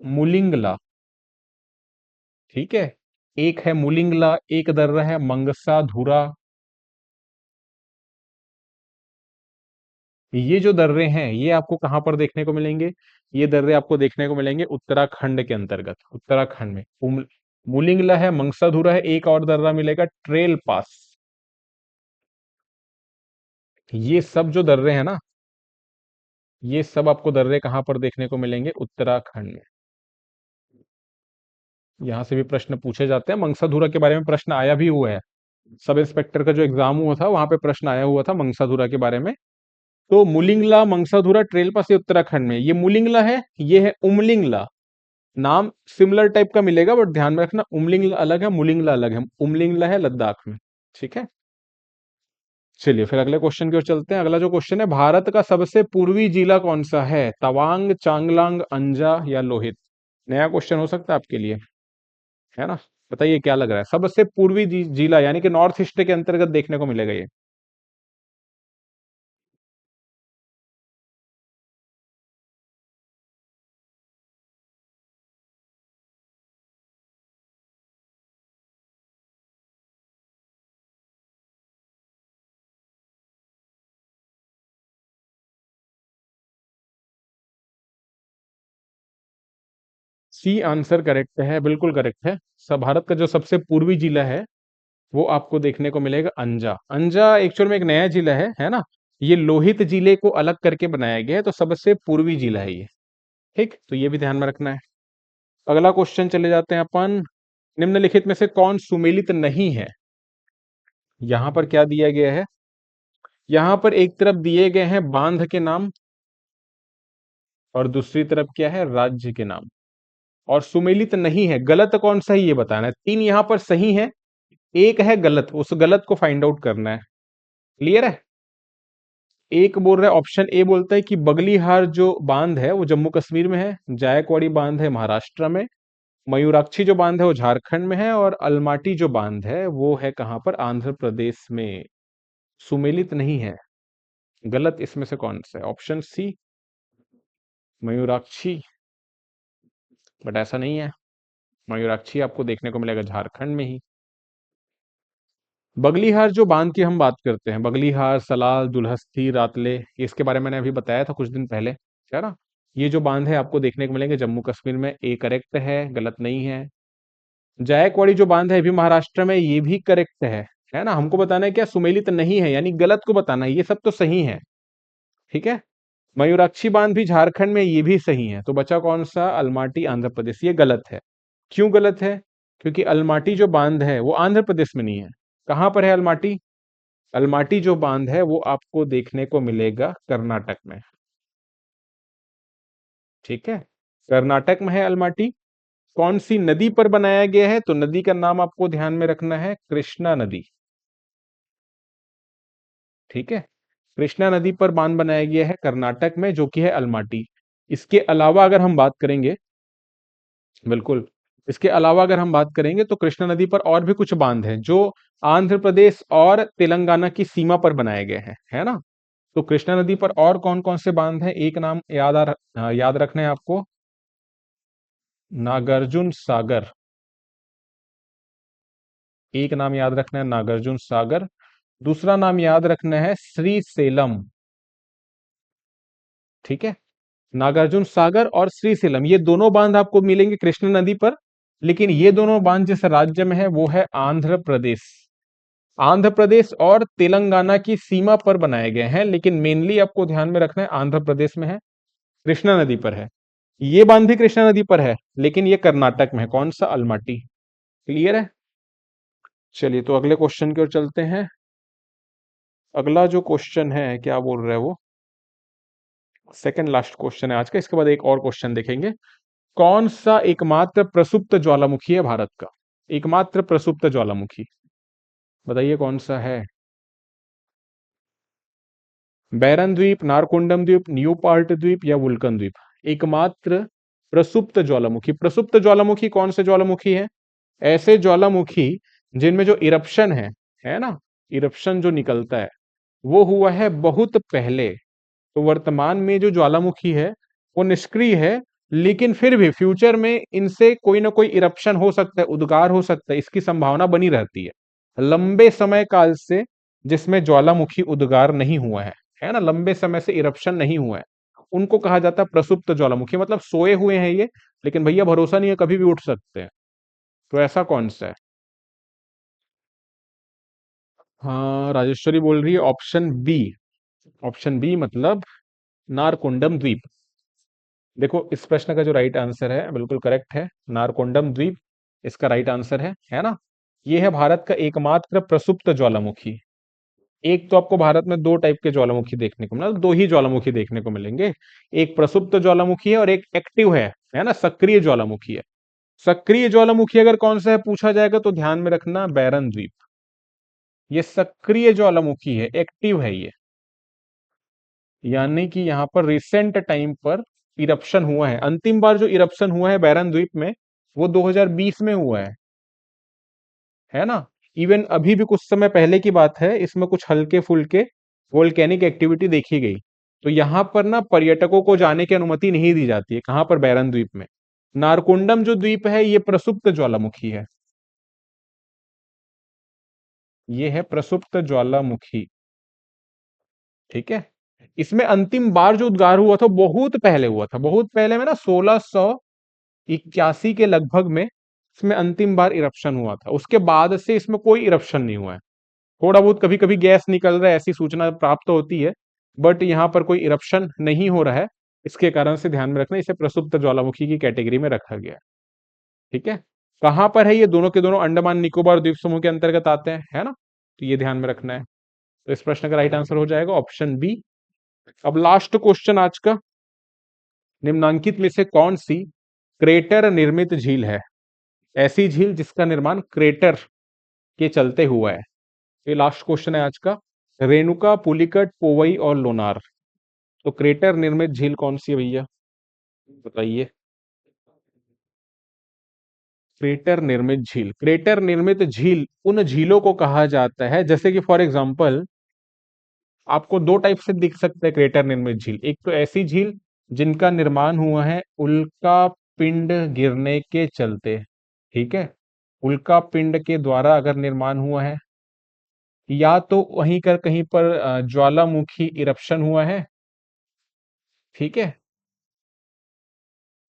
मुलिंगला। ठीक है, एक है मुलिंगला, एक दर्रा है मंगसा धुरा। ये जो दर्रे हैं ये आपको कहां पर देखने को मिलेंगे? ये दर्रे आपको देखने को मिलेंगे उत्तराखंड के अंतर्गत, उत्तराखंड में। मुलिंगला है, मंगसा धुरा है, एक और दर्रा मिलेगा ट्रेल पास। ये सब जो दर्रे हैं ना, ये सब आपको दर्रे कहां पर देखने को मिलेंगे? उत्तराखंड में। यहां से भी प्रश्न पूछे जाते हैं, मंगसाधुरा के बारे में प्रश्न आया भी हुआ है। सब इंस्पेक्टर का जो एग्जाम हुआ था वहां पे प्रश्न आया हुआ था मंगसाधुरा के बारे में। तो मुलिंगला मंगसाधुरा ट्रेल पास, ये उत्तराखंड में, ये मुलिंगला है, ये है उमलिंगला। नाम सिमिलर टाइप का मिलेगा बट ध्यान में रखना, उमलिंगला अलग है, मुलिंगला अलग है। उमलिंगला है लद्दाख में। ठीक है। चलिए फिर अगले क्वेश्चन की ओर चलते हैं। अगला जो क्वेश्चन है, भारत का सबसे पूर्वी जिला कौन सा है? तवांग, चांगलांग, अंजा या लोहित? नया क्वेश्चन हो सकता है आपके लिए, है ना? बताइए क्या लग रहा है, सबसे पूर्वी जिला यानी कि नॉर्थ ईस्ट के अंतर्गत देखने को मिलेगा ये। सी आंसर करेक्ट है, बिल्कुल करेक्ट है। सब भारत का जो सबसे पूर्वी जिला है वो आपको देखने को मिलेगा अंजा। अंजा एक्चुअल में एक नया जिला है ना? ये लोहित जिले को अलग करके बनाया गया है, तो सबसे पूर्वी जिला है ये। ठीक, तो ये भी ध्यान में रखना है। अगला क्वेश्चन चले जाते हैं अपन। निम्नलिखित में से कौन सुमेलित नहीं है? यहां पर क्या दिया गया है? यहां पर एक तरफ दिए गए हैं बांध के नाम और दूसरी तरफ क्या है? राज्य के नाम। और सुमेलित नहीं है, गलत कौन सा है ये बताना है। तीन यहां पर सही है, एक है गलत, उस गलत को फाइंड आउट करना है। क्लियर है? एक बोल रहा है, ऑप्शन ए बोलता है कि बगलीहार जो बांध है वो जम्मू कश्मीर में है, जायकवाड़ी बांध है महाराष्ट्र में, मयूराक्षी जो बांध है वो झारखंड में है, और अलमाटी जो बांध है वो है कहां पर? आंध्र प्रदेश में। सुमेलित नहीं है। गलत इसमें से कौन सा है? Option C, Mayurakshi. बट ऐसा नहीं है, मयूराक्षी आपको देखने को मिलेगा झारखंड में ही। बगलीहार जो बांध की हम बात करते हैं, बगलीहार, सलाल, दुल्हस्ती, रातले, इसके बारे में मैंने अभी बताया था कुछ दिन पहले, है ना? ये जो बांध है आपको देखने को मिलेंगे जम्मू कश्मीर में। ए करेक्ट है, गलत नहीं है। जायकवाड़ी जो बांध है ये भी महाराष्ट्र में, ये भी करेक्ट है ना? हमको बताना है क्या सुमेलित नहीं है, यानी गलत को बताना है, ये सब तो सही है। ठीक है। मयूराक्षी बांध भी झारखंड में, ये भी सही है। तो बचा कौन सा? अलमाटी आंध्र प्रदेश, ये गलत है। क्यों गलत है? क्योंकि अलमाटी जो बांध है वो आंध्र प्रदेश में नहीं है। कहां पर है अलमाटी? अलमाटी जो बांध है वो आपको देखने को मिलेगा कर्नाटक में। ठीक है, कर्नाटक में है अलमाटी। कौन सी नदी पर बनाया गया है? तो नदी का नाम आपको ध्यान में रखना है, कृष्णा नदी। ठीक है, कृष्णा नदी पर बांध बनाया गया है कर्नाटक में, जो कि है अलमाटी। इसके अलावा अगर हम बात करेंगे, बिल्कुल, इसके अलावा अगर हम बात करेंगे तो कृष्णा नदी पर और भी कुछ बांध हैं जो आंध्र प्रदेश और तेलंगाना की सीमा पर बनाए गए हैं, है ना? तो कृष्णा नदी पर और कौन कौन से बांध हैं? एक नाम याद रखना है आपको, नागार्जुन सागर। एक नाम याद रखना है, नागार्जुन सागर। दूसरा नाम याद रखना है, श्री सेलम। ठीक है, नागार्जुन सागर और श्री सेलम, ये दोनों बांध आपको मिलेंगे कृष्णा नदी पर। लेकिन ये दोनों बांध जिस राज्य में है वो है आंध्र प्रदेश। आंध्र प्रदेश और तेलंगाना की सीमा पर बनाए गए हैं, लेकिन मेनली आपको ध्यान में रखना है आंध्र प्रदेश में है, कृष्णा नदी पर है। ये बांध भी कृष्णा नदी पर है, लेकिन ये कर्नाटक में है। कौन सा? अलमाटी। क्लियर है? चलिए तो अगले क्वेश्चन की ओर चलते हैं। अगला जो क्वेश्चन है, क्या बोल रहा है वो, सेकंड लास्ट क्वेश्चन है आज का, इसके बाद एक और क्वेश्चन देखेंगे। कौन सा एकमात्र प्रसुप्त ज्वालामुखी है भारत का? एकमात्र प्रसुप्त ज्वालामुखी, बताइए कौन सा है? बैरन द्वीप, नारकोंडम द्वीप, न्यूपार्ट द्वीप या वुल्कन द्वीप? एकमात्र प्रसुप्त ज्वालामुखी। प्रसुप्त ज्वालामुखी कौन से ज्वालामुखी है? ऐसे ज्वालामुखी जिनमें जो इरप्शन है ना, इरप्शन जो निकलता है वो हुआ है बहुत पहले। तो वर्तमान में जो ज्वालामुखी है वो निष्क्रिय है, लेकिन फिर भी फ्यूचर में इनसे कोई ना कोई इरप्शन हो सकता है, उद्गार हो सकता है, इसकी संभावना बनी रहती है। लंबे समय काल से जिसमें ज्वालामुखी उद्गार नहीं हुआ है ना, लंबे समय से इरप्शन नहीं हुआ है, उनको कहा जाता है प्रसुप्त ज्वालामुखी। मतलब सोए हुए हैं ये, लेकिन भैया भरोसा नहीं है, कभी भी उठ सकते हैं। तो ऐसा कौन सा है? हाँ, राजेश्वरी बोल रही है ऑप्शन बी। ऑप्शन बी मतलब नारकोंडम द्वीप। देखो इस प्रश्न का जो राइट आंसर है बिल्कुल करेक्ट है, नारकोंडम द्वीप इसका राइट आंसर है ना? ये है भारत का एकमात्र प्रसुप्त ज्वालामुखी। एक तो आपको भारत में दो टाइप के ज्वालामुखी देखने को मिला, दो ही ज्वालामुखी देखने को मिलेंगे। एक प्रसुप्त ज्वालामुखी है और एक एक्टिव है ना, सक्रिय ज्वालामुखी है। सक्रिय ज्वालामुखी अगर कौन सा है पूछा जाएगा तो ध्यान में रखना बैरन द्वीप। ये सक्रिय ज्वालामुखी है, एक्टिव है ये, यानी कि यहाँ पर रिसेंट टाइम पर इरप्शन हुआ है। अंतिम बार जो इरप्शन हुआ है बैरन द्वीप में वो 2020 में हुआ है ना। इवन अभी भी कुछ समय पहले की बात है, इसमें कुछ हल्के फुल्के वोल्केनिक एक्टिविटी देखी गई। तो यहाँ पर ना पर्यटकों को जाने की अनुमति नहीं दी जाती है। कहाँ पर? बैरन द्वीप में। नारकुंडम जो द्वीप है ये प्रसुप्त ज्वालामुखी है, ये है प्रसुप्त ज्वालामुखी। ठीक है। इसमें अंतिम बार जो उद्गार हुआ था बहुत पहले हुआ था, बहुत पहले में ना 1681 के लगभग में इसमें अंतिम बार इरप्शन हुआ था। उसके बाद से इसमें कोई इरप्शन नहीं हुआ है। थोड़ा बहुत कभी कभी गैस निकल रहा है ऐसी सूचना प्राप्त होती है, बट यहाँ पर कोई इरप्शन नहीं हो रहा है। इसके कारण से ध्यान में रखना, इसे प्रसुप्त ज्वालामुखी की कैटेगरी में रखा गया है। ठीक है। कहां पर है ये? दोनों के दोनों अंडमान निकोबार द्वीप समूह के अंतर्गत आते हैं, है ना। तो ये ध्यान में रखना है। तो इस प्रश्न का राइट आंसर हो जाएगा ऑप्शन बी। अब लास्ट क्वेश्चन आज का, निम्नांकित में से कौन सी क्रेटर निर्मित झील है? ऐसी झील जिसका निर्माण क्रेटर के चलते हुआ है। ये लास्ट क्वेश्चन है आज का। रेणुका, पुलिकट, पोवई और लोनार। तो क्रेटर निर्मित झील कौन सी है भैया, बताइए। क्रेटर निर्मित झील, क्रेटर निर्मित झील उन झीलों को कहा जाता है, जैसे कि फॉर एग्जांपल आपको दो टाइप से दिख सकते हैं क्रेटर निर्मित झील। एक तो ऐसी झील जिनका निर्माण हुआ है उल्का पिंड गिरने के चलते। ठीक है। उल्का पिंड के द्वारा अगर निर्माण हुआ है, या तो वहीं कर कहीं पर ज्वालामुखी इरप्शन हुआ है। ठीक है।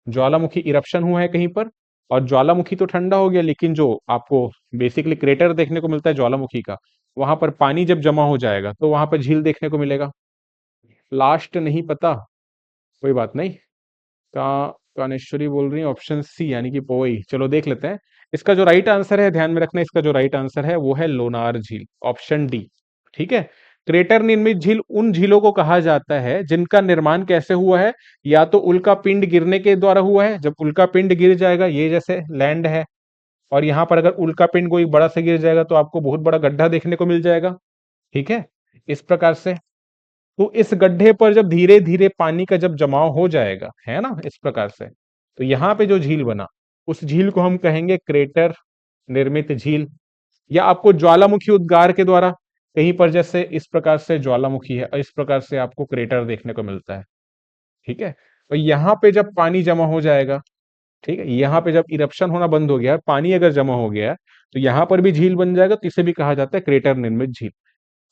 ज्वालामुखी इरप्शन हुआ है कहीं पर, और ज्वालामुखी तो ठंडा हो गया, लेकिन जो आपको बेसिकली क्रेटर देखने को मिलता है ज्वालामुखी का, वहां पर पानी जब जमा हो जाएगा तो वहां पर झील देखने को मिलेगा। लास्ट नहीं पता, कोई बात नहीं। का कानेश्वरी बोल रही है ऑप्शन सी यानी कि पोई। चलो देख लेते हैं। इसका जो राइट आंसर है, ध्यान में रखना, इसका जो राइट आंसर है वो है लोनार झील, ऑप्शन डी। ठीक है। क्रेटर निर्मित झील उन झीलों को कहा जाता है जिनका निर्माण कैसे हुआ है, या तो उल्का पिंड गिरने के द्वारा हुआ है। जब उल्का पिंड गिर जाएगा, ये जैसे लैंड है, और यहाँ पर अगर उल्का पिंड कोई बड़ा से गिर जाएगा तो आपको बहुत बड़ा गड्ढा देखने को मिल जाएगा। ठीक है। इस प्रकार से तो इस गड्ढे पर जब धीरे धीरे पानी का जब जमाव हो जाएगा, है ना, इस प्रकार से, तो यहाँ पे जो झील बना उस झील को हम कहेंगे क्रेटर निर्मित झील। या आपको ज्वालामुखी उद्गार के द्वारा कहीं पर जैसे इस प्रकार से ज्वालामुखी है, इस प्रकार से आपको क्रेटर देखने को मिलता है। ठीक है। तो यहाँ पे जब पानी जमा हो जाएगा, ठीक है, यहाँ पे जब इरप्शन होना बंद हो गया, पानी अगर जमा हो गया, तो यहाँ पर भी झील बन जाएगा। तो इसे भी कहा जाता है क्रेटर निर्मित झील।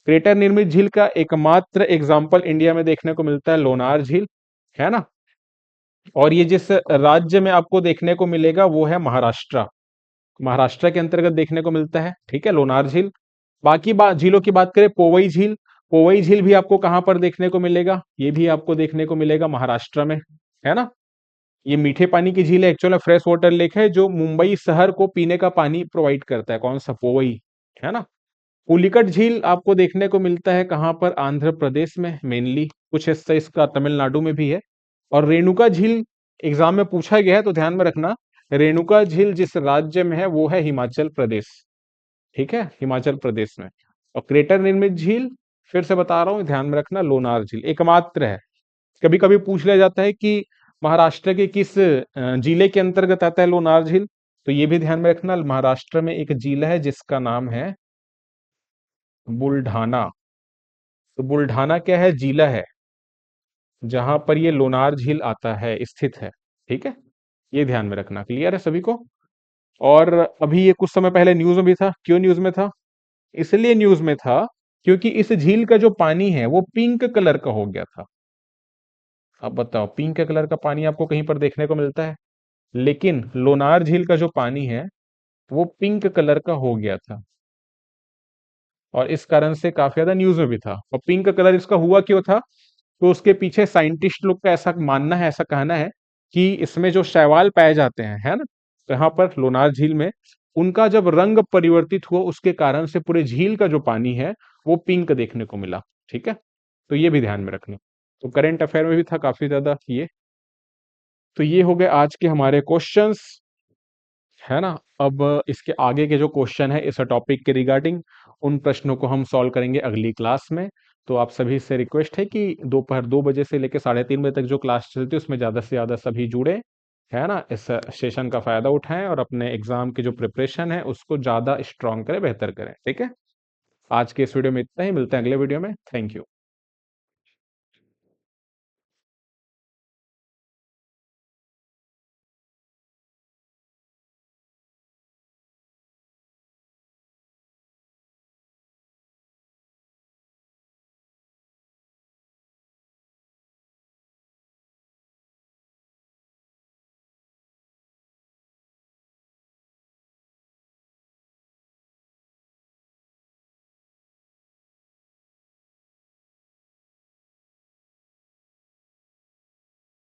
क्रेटर निर्मित झील का एकमात्र एग्जाम्पल इंडिया में देखने को मिलता है लोनार झील, है ना। और ये जिस राज्य में आपको देखने को मिलेगा वो है महाराष्ट्र। महाराष्ट्र के अंतर्गत देखने को मिलता है। ठीक है, लोनार झील। बाकी झीलों की बात करें, पोवई झील, पोवई झील भी आपको कहां पर देखने को मिलेगा? ये भी आपको देखने को मिलेगा महाराष्ट्र में, है ना। ये मीठे पानी की झील है, एक्चुअल फ्रेश वाटर लेक है, जो मुंबई शहर को पीने का पानी प्रोवाइड करता है। कौन सा? पोवई, है ना। पुलिकट झील आपको देखने को मिलता है कहां पर? आंध्र प्रदेश में मेनली, कुछ हिस्सा इसका तमिलनाडु में भी है। और रेणुका झील एग्जाम में पूछा गया है तो ध्यान में रखना, रेणुका झील जिस राज्य में है वो है हिमाचल प्रदेश। ठीक है, हिमाचल प्रदेश में। और क्रेटर निर्मित झील फिर से बता रहा हूं, ध्यान में रखना, लोनार झील एकमात्र है। कभी कभी पूछ लिया जाता है कि महाराष्ट्र के किस जिले के अंतर्गत आता है लोनार झील, तो ये भी ध्यान में रखना, महाराष्ट्र में एक जिला है जिसका नाम है बुल्ढाना। तो बुल्ढाना क्या है? जिला है जहां पर ये लोनार झील आता है, स्थित है। ठीक है, ये ध्यान में रखना। क्लियर है सभी को? और अभी ये कुछ समय पहले न्यूज में भी था। क्यों न्यूज में था? इसलिए न्यूज में था क्योंकि इस झील का जो पानी है वो पिंक कलर का हो गया था। अब बताओ, पिंक कलर का पानी आपको कहीं पर देखने को मिलता है? लेकिन लोनार झील का जो पानी है वो पिंक कलर का हो गया था, और इस कारण से काफी ज्यादा न्यूज में भी था। और पिंक कलर इसका हुआ क्यों था? तो उसके पीछे साइंटिस्ट लोग का ऐसा मानना है, ऐसा कहना है कि इसमें जो शैवाल पाए जाते हैं, है ना, तो यहाँ पर लोनार झील में उनका जब रंग परिवर्तित हुआ उसके कारण से पूरे झील का जो पानी है वो पिंक देखने को मिला। ठीक है, तो ये भी ध्यान में रखना। तो करंट अफेयर में भी था काफी ज्यादा ये। तो ये हो गए आज के हमारे क्वेश्चंस, है ना। अब इसके आगे के जो क्वेश्चन है इस टॉपिक के रिगार्डिंग, उन प्रश्नों को हम सॉल्व करेंगे अगली क्लास में। तो आप सभी से रिक्वेस्ट है कि दोपहर 2 बजे से लेकर 3:30 बजे तक जो क्लास चलती है उसमें ज़्यादा से ज़्यादा सभी जुड़े, है ना। इस सेशन का फ़ायदा उठाएं और अपने एग्जाम की जो प्रिपरेशन है उसको ज़्यादा स्ट्रांग करें, बेहतर करें। ठीक है, आज के इस वीडियो में इतना ही, मिलते हैं अगले वीडियो में। Thank you.